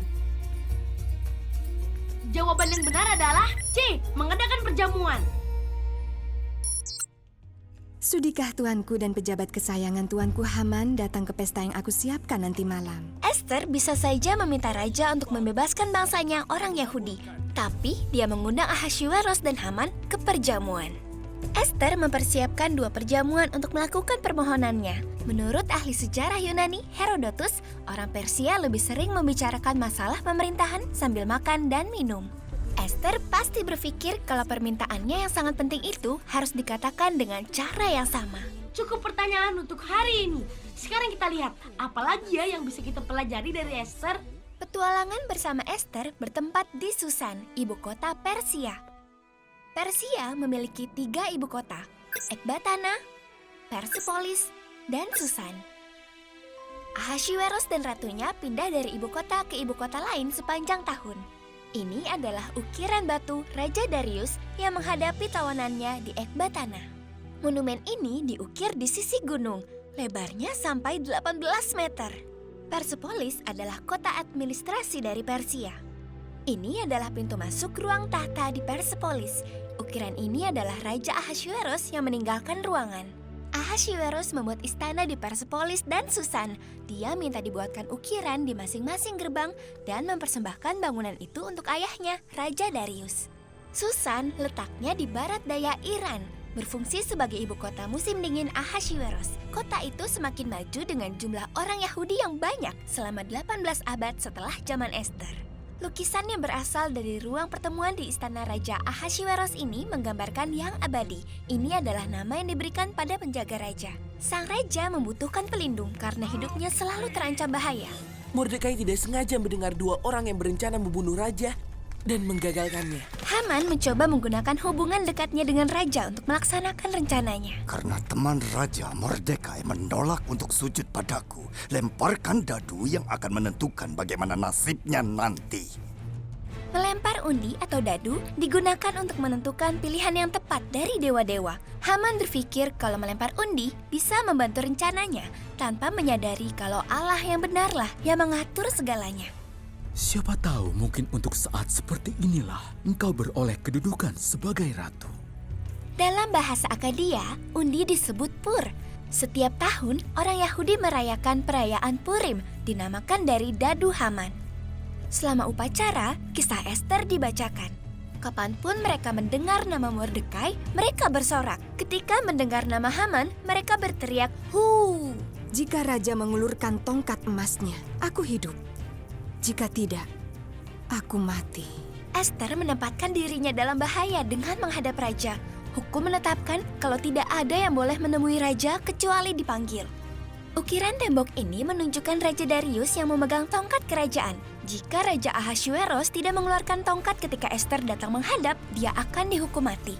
Jawaban yang benar adalah C. Mengadakan perjamuan.
Sudikah tuanku dan pejabat kesayangan tuanku Haman datang ke pesta yang aku siapkan nanti malam?
Esther bisa saja meminta raja untuk membebaskan bangsanya orang Yahudi. Tapi dia mengundang Ahasiweros dan Haman ke perjamuan. Esther mempersiapkan 2 perjamuan untuk melakukan permohonannya. Menurut ahli sejarah Yunani, Herodotus, orang Persia lebih sering membicarakan masalah pemerintahan sambil makan dan minum. Esther pasti berpikir kalau permintaannya yang sangat penting itu harus dikatakan dengan cara yang sama.
Cukup pertanyaan untuk hari ini. Sekarang kita lihat, apa lagi ya yang bisa kita pelajari dari Esther?
Petualangan bersama Esther bertempat di Susan, ibu kota Persia. Persia memiliki 3 ibu kota, Ekbatana, Persepolis, dan Susan. Ahasiweros dan ratunya pindah dari ibu kota ke ibu kota lain sepanjang tahun. Ini adalah ukiran batu Raja Darius yang menghadapi tawanannya di Ekbatana. Monumen ini diukir di sisi gunung, lebarnya sampai 18 meter. Persepolis adalah kota administrasi dari Persia. Ini adalah pintu masuk ruang tahta di Persepolis. Ukiran ini adalah Raja Ahasiweros yang meninggalkan ruangan. Ahasiweros membuat istana di Persepolis dan Susan. Dia minta dibuatkan ukiran di masing-masing gerbang dan mempersembahkan bangunan itu untuk ayahnya, Raja Darius. Susan letaknya di barat daya Iran, berfungsi sebagai ibu kota musim dingin Ahasiweros. Kota itu semakin maju dengan jumlah orang Yahudi yang banyak selama 18 abad setelah zaman Esther. Lukisan yang berasal dari ruang pertemuan di istana Raja Ahasiweros ini menggambarkan yang abadi. Ini adalah nama yang diberikan pada penjaga raja. Sang raja membutuhkan pelindung karena hidupnya selalu terancam bahaya.
Mordekai tidak sengaja mendengar 2 orang yang berencana membunuh raja dan menggagalkannya.
Haman mencoba menggunakan hubungan dekatnya dengan raja untuk melaksanakan rencananya.
Karena teman raja Mordekai menolak untuk sujud padaku, lemparkan dadu yang akan menentukan bagaimana nasibnya nanti.
Melempar undi atau dadu digunakan untuk menentukan pilihan yang tepat dari dewa-dewa. Haman berpikir kalau melempar undi bisa membantu rencananya tanpa menyadari kalau Allah yang benarlah yang mengatur segalanya.
Siapa tahu mungkin untuk saat seperti inilah engkau beroleh kedudukan sebagai ratu.
Dalam bahasa Akadia, undi disebut Pur. Setiap tahun, orang Yahudi merayakan perayaan Purim, dinamakan dari dadu Haman. Selama upacara, kisah Esther dibacakan. Kapanpun mereka mendengar nama Mordekai, mereka bersorak. Ketika mendengar nama Haman, mereka berteriak, "Hu!"
Jika raja mengulurkan tongkat emasnya, aku hidup. Jika tidak, aku mati.
Esther menempatkan dirinya dalam bahaya dengan menghadap raja. Hukum menetapkan kalau tidak ada yang boleh menemui raja kecuali dipanggil. Ukiran tembok ini menunjukkan Raja Darius yang memegang tongkat kerajaan. Jika Raja Ahasiweros tidak mengeluarkan tongkat ketika Esther datang menghadap, dia akan dihukum mati.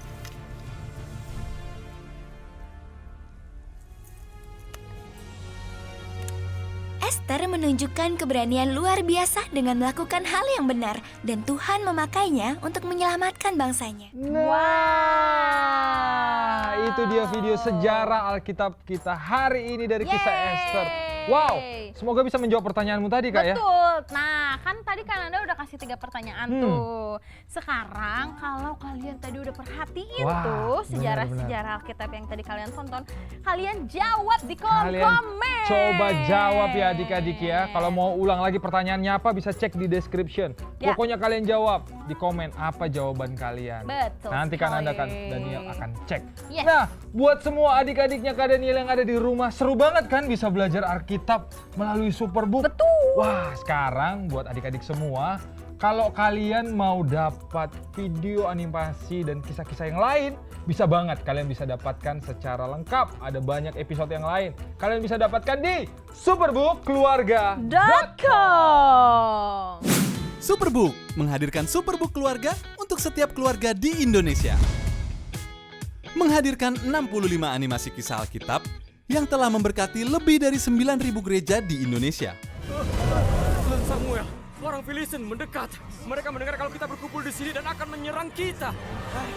Esther menunjukkan keberanian luar biasa dengan melakukan hal yang benar dan Tuhan memakainya untuk menyelamatkan bangsanya.
Nah, itu dia video sejarah Alkitab kita hari ini dari kisah Esther. Wow, semoga bisa menjawab pertanyaanmu tadi, Kak, ya.
Betul. Nah, kan tadi Kananda udah kasih 3 pertanyaan tuh. Sekarang kalau kalian tadi udah perhatiin tuh sejarah-sejarah Alkitab yang tadi kalian tonton, kalian jawab di kolom komen.
Coba jawab ya adik-adik ya. Kalau mau ulang lagi pertanyaannya apa bisa cek di description. Pokoknya kalian jawab di komen apa jawaban kalian.
Betul.
Nanti Kananda Daniel akan cek.
Yes.
Nah, buat semua adik-adiknya Kak Daniel yang ada di rumah, seru banget kan bisa belajar Alkitab melalui Superbook.
Betul.
Wah, sekarang buat adik-adik semua, kalau kalian mau dapat video animasi dan kisah-kisah yang lain, bisa banget kalian bisa dapatkan secara lengkap. Ada banyak episode yang lain. Kalian bisa dapatkan di superbookkeluarga.com.
Superbook menghadirkan Superbook Keluarga untuk setiap keluarga di Indonesia. Menghadirkan 65 animasi kisah Alkitab yang telah memberkati lebih dari 9.000 gereja di Indonesia.
Tuhan Samuel, orang Filistin mendekat. Mereka mendengar kalau kita berkumpul di sini dan akan menyerang kita.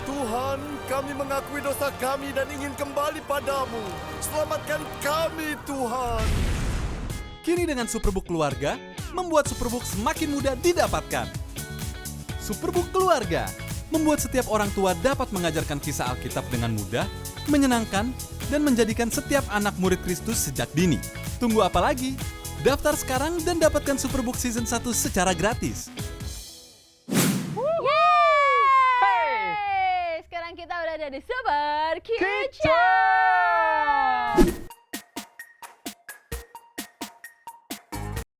Tuhan, kami mengakui dosa kami dan ingin kembali padamu. Selamatkan kami, Tuhan.
Kini dengan Superbook Keluarga, membuat Superbook semakin mudah didapatkan. Superbook Keluarga membuat setiap orang tua dapat mengajarkan kisah Alkitab dengan mudah, menyenangkan, dan menjadikan setiap anak murid Kristus sejak dini. Tunggu apa lagi? Daftar sekarang dan dapatkan Superbook Season 1 secara gratis.
Yeay! Sekarang kita udah ada di Super Kitchen.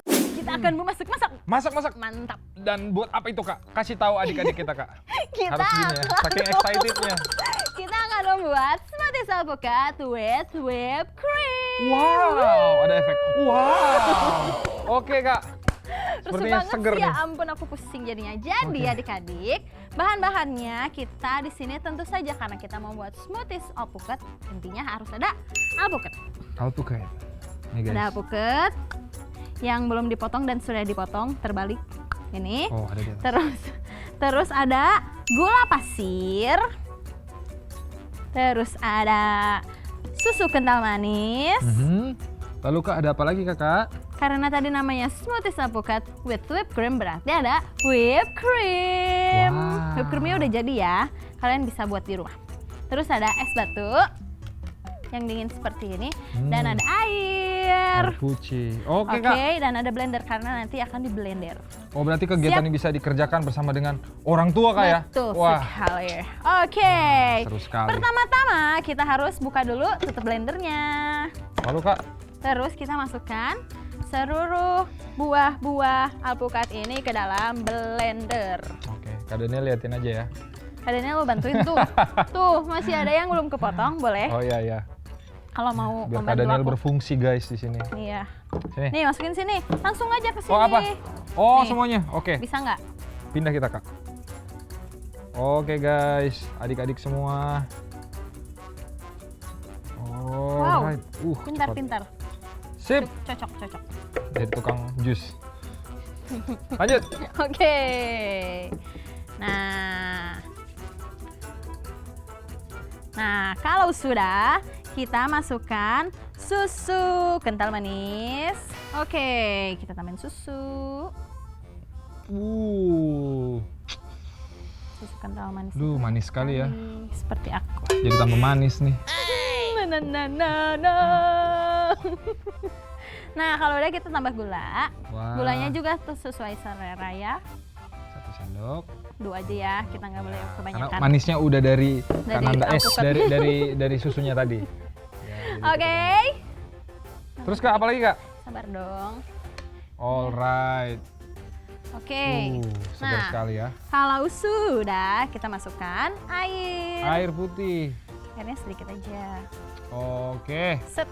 Kita akan memasak-masak.
Masak-masak.
Mantap.
Dan buat apa itu, Kak? Kasih tahu adik-adik kita, Kak.
Kita
Harus gini ya, saking excitednya.
Kita akan membuat smoothies alpukat with whipped cream.
Wow, ada efek. Wow. Oke, Kak.
Rusuh
Sepertinya
banget
seger
sih,
nih.
ya ampun aku pusing jadinya. Jadi adik-adik, bahan-bahannya kita di sini tentu saja karena kita mau buat smoothies alpukat, intinya harus ada alpukat.
Alpukat. Nih, guys.
Ada alpukat yang belum dipotong dan sudah dipotong terbalik. Ini.
Oh, ada dia.
Terus ada gula pasir. Terus ada susu kental manis.
Lalu, Kak, ada apa lagi, Kakak?
Karena tadi namanya smoothies alpukat with whipped cream, berarti ada whipped cream.
Wow.
Whipped creamnya udah jadi ya, kalian bisa buat di rumah. Terus ada es batu yang dingin seperti ini, dan ada air.
Air pucci. Oke,
Oke,
Kak.
dan ada blender karena nanti akan di blender.
Oh, berarti kegiatan
Siap.
ini bisa dikerjakan bersama dengan orang tua, Kak, ya?
Betul
Wah.
sekali. Oke.
Seru sekali.
Pertama-tama kita harus buka dulu tutup blendernya.
Lalu, Kak?
Terus kita masukkan seluruh buah-buah alpukat ini ke dalam blender.
Oke, Kak Daniel liatin aja ya.
Kak Daniel lo bantuin tuh. Tuh, masih ada yang belum kepotong, boleh?
Oh, iya, iya.
Kalau mau
Biar Kak
membantu
Daniel
aku.
berfungsi, guys, di sini.
Iya.
Sini.
Nih, masukin sini. Langsung aja ke sini.
Oh, apa? Oh,
Nih.
semuanya. Oke.
Bisa nggak?
Pindah kita, Kak. Oke, guys. Adik-adik semua. Oh,
Wow.
right. Cepat.
Pintar-pintar.
Sip.
Cocok.
Jadi tukang jus. Lanjut.
Oke. Nah, kalau sudah, kita masukkan susu kental manis. Oke, kita tambahin susu. Susu kental manis.
Duh, manis sekali ya.
Seperti aku.
Jadi tambah manis nih.
Nah, kalau udah kita tambah gula.
Wah.
Gulanya juga tuh sesuai selera ya.
1 sendok.
2 aja ya, kita nggak boleh
Karena
kebanyakan.
manisnya udah dari
Dari
kanan
alpukat.
dari susunya tadi.
Oke.
Terus, Kak, apa lagi, Kak?
Sabar dong.
Alright.
Oke.
Segar sekali ya.
Kalau sudah, kita masukkan air.
Air putih.
Airnya sedikit aja.
Oke.
Set.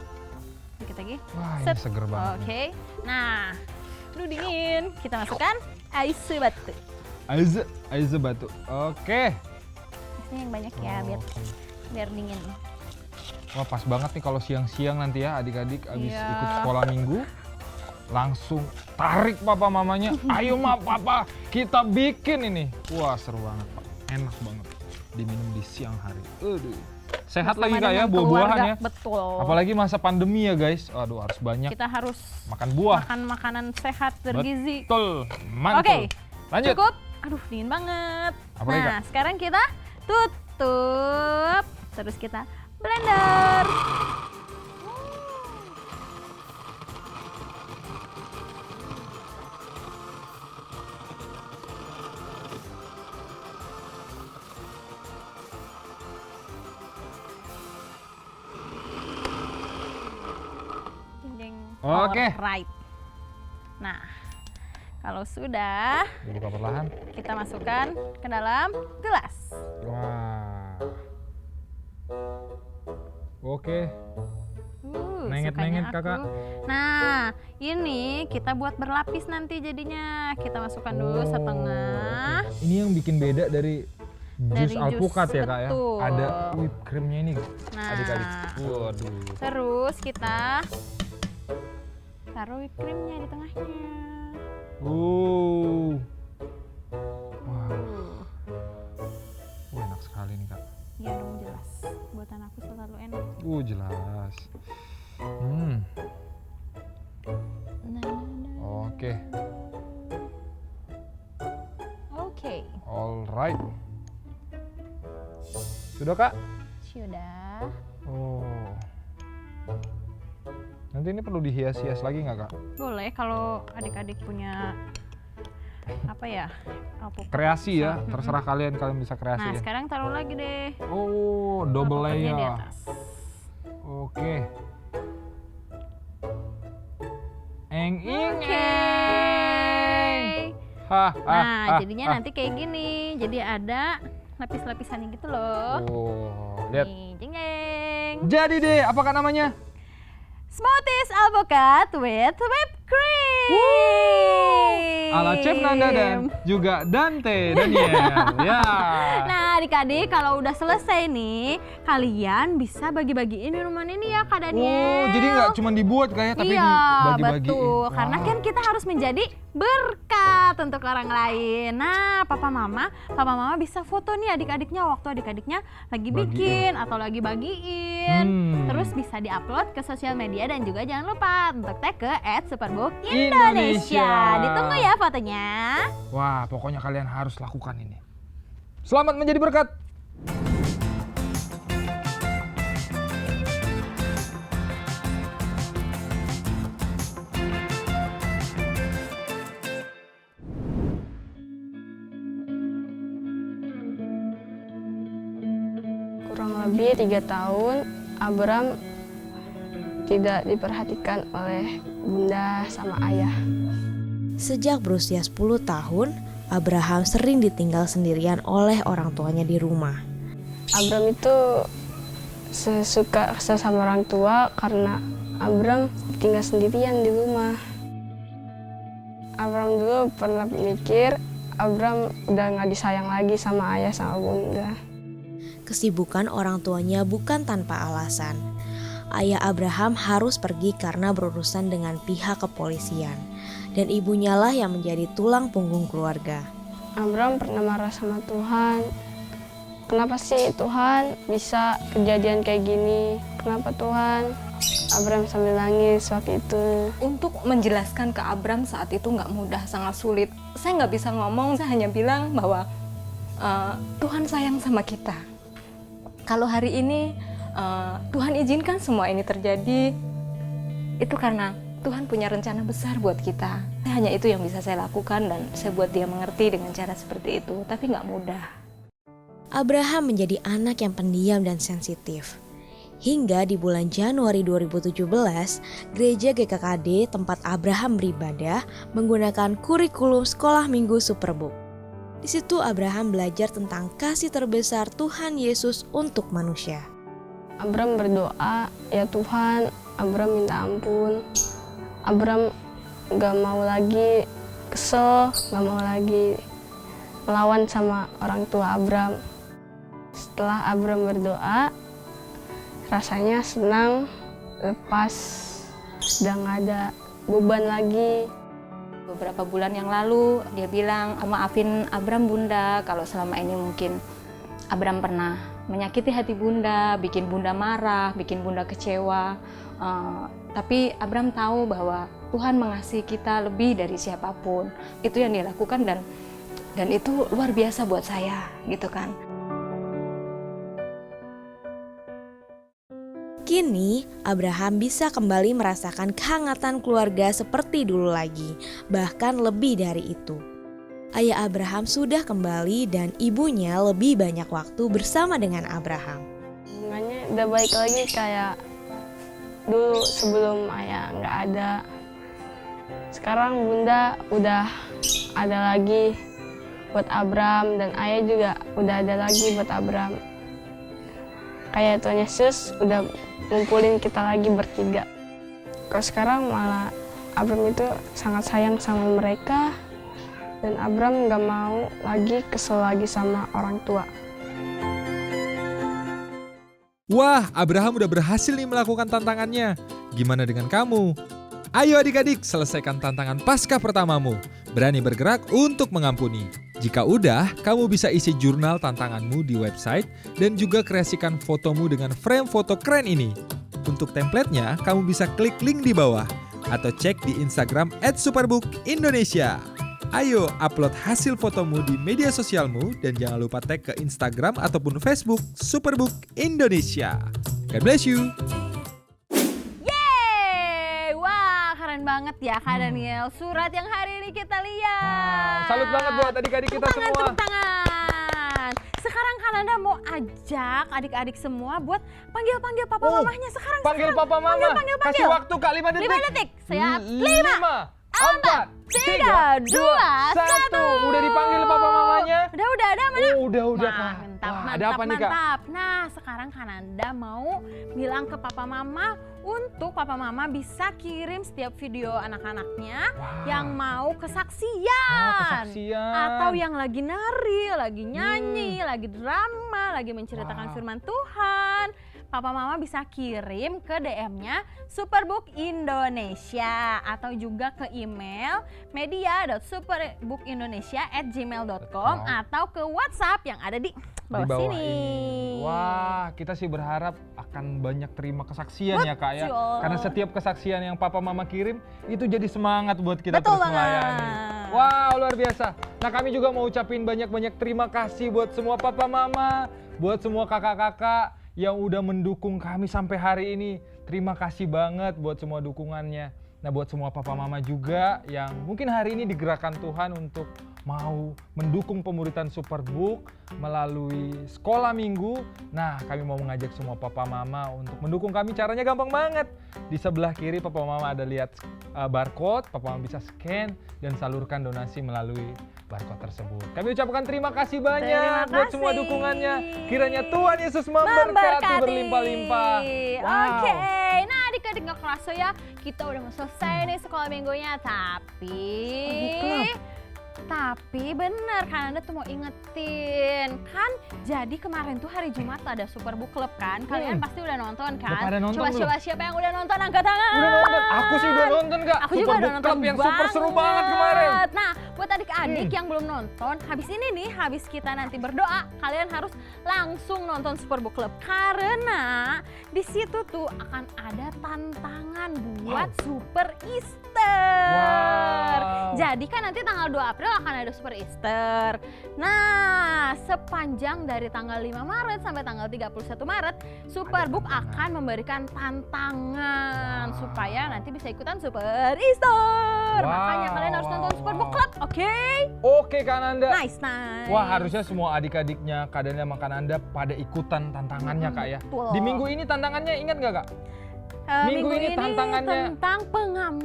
Sedikit lagi.
Wah, ini
Set.
seger banget.
Oke. Nah, aduh dingin. Kita masukkan air batu.
Air batu. Oke.
Ini yang banyak ya, biar dingin.
Wah, pas banget nih kalau siang-siang nanti ya adik-adik abis
Iya.
ikut sekolah minggu. Langsung tarik papa mamanya. Ayo, Ma, papa, kita bikin ini. Wah, seru banget, Pak. Enak banget diminum di siang hari. Aduh. Sehat lagi, Kak, ya, buah-buahan ya.
Betul.
Apalagi masa pandemi ya, guys. Aduh, harus banyak
Kita harus
makan buah.
makan makanan sehat bergizi.
Betul. Mantul.
Oke.
Lanjut.
Cukup. Aduh, dingin banget.
Apa lagi,
Nah,
Kak?
sekarang kita tutup. Terus kita blender.
Oke.
Alright. Nah, kalau sudah,
Dibuka perlahan.
kita masukkan ke dalam gelas.
Wah. Oke.
Sukanya
Nenget-nenget,
aku.
Kakak.
Nah, ini kita buat berlapis nanti jadinya. Kita masukkan dulu setengah.
Ini yang bikin beda dari Jus
Dari
alpukat ya kak ya.
betul.
Ada whipped creamnya ini
Nah.
adik-adik. Waduh.
Terus kita taruh whipped creamnya di tengahnya.
Wow. Enak sekali nih kak.
Iya dong, jelas. Buatan aku selalu enak.
Jelas. Oke.
Oke.
Alright. Sudah kak?
Sudah.
Oh. Nanti ini perlu dihias-hias lagi nggak kak?
Boleh kalau adik-adik punya apa ya? Alpukat.
Kreasi ya, terserah kalian bisa kreasi.
Nah,
ya.
sekarang taruh lagi deh.
Oh, double
Alpukatnya di
layer.
atas.
Oke.
Oke. Nah, jadinya nanti kayak gini. Jadi ada lapis-lapisannya gitu loh.
Oh, lihat.
Nih, jeng jeng.
Jadi deh, apakah namanya?
Smoothies alpukat with whipped cream.
Ala Chef Nanda dan juga Dante Daniel. Ya.
Nah, adik-adik kalau udah selesai nih, kalian bisa bagi-bagiin minuman ini ya Kak Daniel.
Oh, jadi nggak cuma dibuat kayak tapi
iya,
dibagi-bagiin.
betul. Karena kan kita harus menjadi berkat untuk orang lain. Nah, papa mama bisa foto nih adik-adiknya waktu adik-adiknya lagi bikin atau lagi bagiin. Terus bisa diupload ke sosial media dan juga jangan lupa untuk tag ke @superbook_Indonesia. Ditunggu ya fotonya.
Wah, pokoknya kalian harus lakukan ini. Selamat menjadi berkat.
Kurang lebih 3 tahun, Abram tidak diperhatikan oleh bunda sama ayah.
Sejak berusia 10 tahun, Abraham sering ditinggal sendirian oleh orang tuanya di rumah.
Abram itu suka kesel sama orang tua karena Abram tinggal sendirian di rumah. Abram dulu pernah mikir, Abram udah nggak disayang lagi sama ayah sama bunda.
Kesibukan orang tuanya bukan tanpa alasan. Ayah Abraham harus pergi karena berurusan dengan pihak kepolisian, dan ibunya lah yang menjadi tulang punggung keluarga.
Abram pernah marah sama Tuhan. Kenapa sih Tuhan bisa kejadian kayak gini? Kenapa Tuhan? Abram sambil nangis waktu itu.
Untuk menjelaskan ke Abram saat itu nggak mudah, sangat sulit. Saya nggak bisa ngomong, saya hanya bilang bahwa Tuhan sayang sama kita. Kalau hari ini Tuhan izinkan semua ini terjadi, itu karena Tuhan punya rencana besar buat kita. Hanya itu yang bisa saya lakukan dan saya buat dia mengerti dengan cara seperti itu, tapi nggak mudah.
Abraham menjadi anak yang pendiam dan sensitif. Hingga di bulan Januari 2017, gereja GKKD tempat Abraham beribadah menggunakan kurikulum sekolah minggu Superbook. Di situ Abraham belajar tentang kasih terbesar Tuhan Yesus untuk manusia.
Abram berdoa, ya Tuhan, Abram minta ampun. Abram gak mau lagi kesel, gak mau lagi melawan sama orang tua Abram. Setelah Abram berdoa, rasanya senang, lepas, udah gak ada beban lagi.
Beberapa bulan yang lalu dia bilang, maafin Abram bunda kalau selama ini mungkin Abram pernah menyakiti hati bunda, bikin bunda marah, bikin bunda kecewa. Tapi Abram tahu bahwa Tuhan mengasihi kita lebih dari siapapun. Itu yang dia lakukan dan itu luar biasa buat saya, gitu kan.
Kini, Abraham bisa kembali merasakan kehangatan keluarga seperti dulu lagi, bahkan lebih dari itu. Ayah Abraham sudah kembali dan ibunya lebih banyak waktu bersama dengan Abraham.
Hubungannya udah baik lagi kayak dulu sebelum ayah nggak ada. Sekarang bunda udah ada lagi buat Abram dan ayah juga udah ada lagi buat Abram. Kayak Tuhan Yesus udah ngumpulin kita lagi bertiga. Kalau sekarang malah Abram itu sangat sayang sama mereka dan Abram nggak mau lagi kesel lagi sama orang tua.
Wah, Abraham udah berhasil nih melakukan tantangannya. Gimana dengan kamu? Ayo adik-adik, selesaikan tantangan Paskah pertamamu. Berani bergerak untuk mengampuni. Jika udah, kamu bisa isi jurnal tantanganmu di website dan juga kreasikan fotomu dengan frame foto keren ini. Untuk templatenya, kamu bisa klik link di bawah atau cek di Instagram @superbookindonesia. Ayo upload hasil fotomu di media sosialmu dan jangan lupa tag ke Instagram ataupun Facebook Superbook Indonesia. God bless you.
Yeay! Wah, keren banget ya Kak Daniel. Surat yang hari ini kita lihat.
Salut banget buat adik-adik kita semua.
Tepuk tangan. Sekarang Kak Nanda mau ajak adik-adik semua buat panggil-panggil papa mamahnya sekarang.
Panggil papa mama. Kasih waktu Kak 5 detik.
5 detik. Siap.
5, 4, 3, 2, 1. Udah dipanggil papa mamanya?
Udah, ada mana?
Udah
Nah,
Kak.
mantap,
Wah, ada apa nih Kak?
mantap. Nah, sekarang Kak Nanda mau bilang ke papa mama untuk papa mama bisa kirim setiap video anak-anaknya yang mau kesaksian. Atau yang lagi nari, lagi nyanyi, lagi drama, lagi menceritakan firman Tuhan. Papa mama bisa kirim ke DM-nya Superbook Indonesia atau juga ke email media.superbookindonesia@gmail.com atau ke WhatsApp yang ada di bawah sini.
Wah, kita sih berharap akan banyak terima kesaksian ya Kak ya. Karena setiap kesaksian yang papa mama kirim itu jadi semangat buat kita terus melayani. Wow, luar biasa. Nah, kami juga mau ucapin banyak-banyak terima kasih buat semua papa mama, buat semua kakak-kakak yang udah mendukung kami sampai hari ini. Terima kasih banget buat semua dukungannya. Nah, buat semua papa mama juga yang mungkin hari ini digerakkan Tuhan untuk mau mendukung pemuritan Superbook melalui sekolah minggu. Nah, kami mau mengajak semua papa mama untuk mendukung kami. Caranya gampang banget. Di sebelah kiri papa mama ada lihat barcode, papa mama bisa scan dan salurkan donasi melalui barcode tersebut. Kami ucapkan terima kasih banyak buat semua dukungannya. Kiranya Tuhan Yesus memberkati berlimpah-limpah. Wow.
Oke, nah adik-adik gak kerasa ya, kita udah mau selesai nih sekolah minggunya. Tapi bener kan Anda tuh mau ingetin kan, jadi kemarin tuh hari Jumat ada Superbook Club kan, kalian pasti udah nonton kan? Coba siapa yang udah nonton angkat tangan.
Udah nonton, aku sih udah nonton Kak.
Aku juga udah nonton
Club yang super seru banget kemarin.
Nah, buat adik-adik yang belum nonton, habis ini nih, habis kita nanti berdoa, kalian harus langsung nonton Superbook Club karena di situ tuh akan ada tantangan buat Super Easter. Jadi kan nanti tanggal 2 April akan ada Super Easter. Nah, sepanjang dari tanggal 5 Maret sampai tanggal 31 Maret, Superbook akan memberikan tantangan supaya nanti bisa ikutan Super Easter. Makanya kalian harus nonton Superbook Club, oke?
Oke Kak Nanda.
Nice.
Wah, harusnya semua adik-adiknya Kak Daniel sama Kak Nanda pada ikutan tantangannya Kak ya.
Betul.
Di minggu ini tantangannya ingat nggak Kak?
Minggu ini
tantangannya
tentang pengam.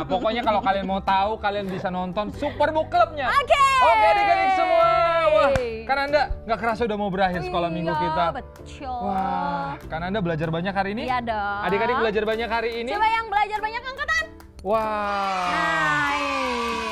Pokoknya kalau kalian mau tahu, kalian bisa nonton Superbook Club-nya.
Oke
adik-adik semua. Wah, Kak Nanda nggak kerasa udah mau berakhir sekolah minggu kita.
Betul.
Wah, Kak Nanda belajar banyak hari ini?
Iya dong.
Adik-adik belajar banyak hari ini?
Coba yang belajar banyak angkatan.
Wah.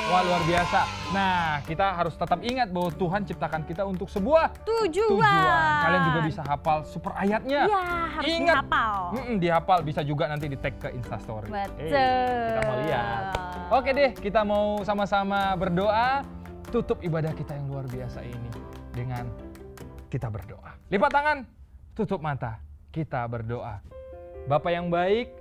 Wah, luar biasa. Nah, kita harus tetap ingat bahwa Tuhan ciptakan kita untuk sebuah tujuan. Kalian juga bisa hafal super ayatnya.
Iya, harus
ingat,
dihafal.
Dihafal, bisa juga nanti di tag ke Instastory.
Betul.
Kita mau lihat. Oke deh, kita mau sama-sama berdoa. Tutup ibadah kita yang luar biasa ini dengan kita berdoa. Lipat tangan, tutup mata, kita berdoa. Bapa yang baik,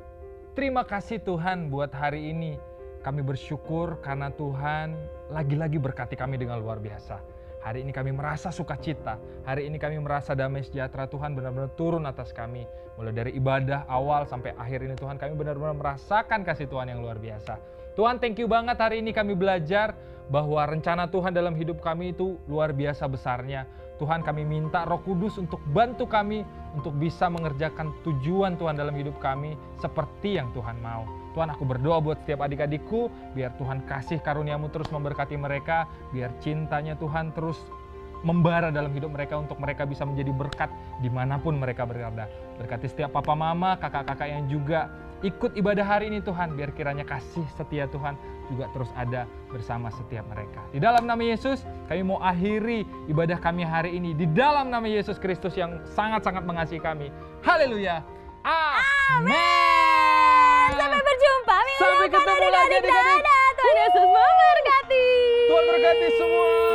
terima kasih Tuhan buat hari ini. Kami bersyukur karena Tuhan lagi-lagi berkati kami dengan luar biasa. Hari ini kami merasa sukacita. Hari ini kami merasa damai sejahtera. Tuhan benar-benar turun atas kami. Mulai dari ibadah awal sampai akhir ini Tuhan, kami benar-benar merasakan kasih Tuhan yang luar biasa. Tuhan, thank you banget hari ini kami belajar bahwa rencana Tuhan dalam hidup kami itu luar biasa besarnya. Tuhan, kami minta Roh Kudus untuk bantu kami untuk bisa mengerjakan tujuan Tuhan dalam hidup kami seperti yang Tuhan mau. Tuhan, aku berdoa buat setiap adik-adikku, biar Tuhan kasih karunia-Mu terus memberkati mereka, biar cintanya Tuhan terus membara dalam hidup mereka untuk mereka bisa menjadi berkat dimanapun mereka berada. Berkati setiap papa mama, kakak-kakak yang juga ikut ibadah hari ini Tuhan. Biar kiranya kasih setia Tuhan juga terus ada bersama setiap mereka. Di dalam nama Yesus, kami mau akhiri ibadah kami hari ini. Di dalam nama Yesus Kristus yang sangat-sangat mengasihi kami. Haleluya. Amin.
Sampai berjumpa minggu
Sampai
depan
ketemu lagi
adik-adik.
adik-adik.
Dadah. Tuhan Yesus memberkati.
Tuhan berkati semua.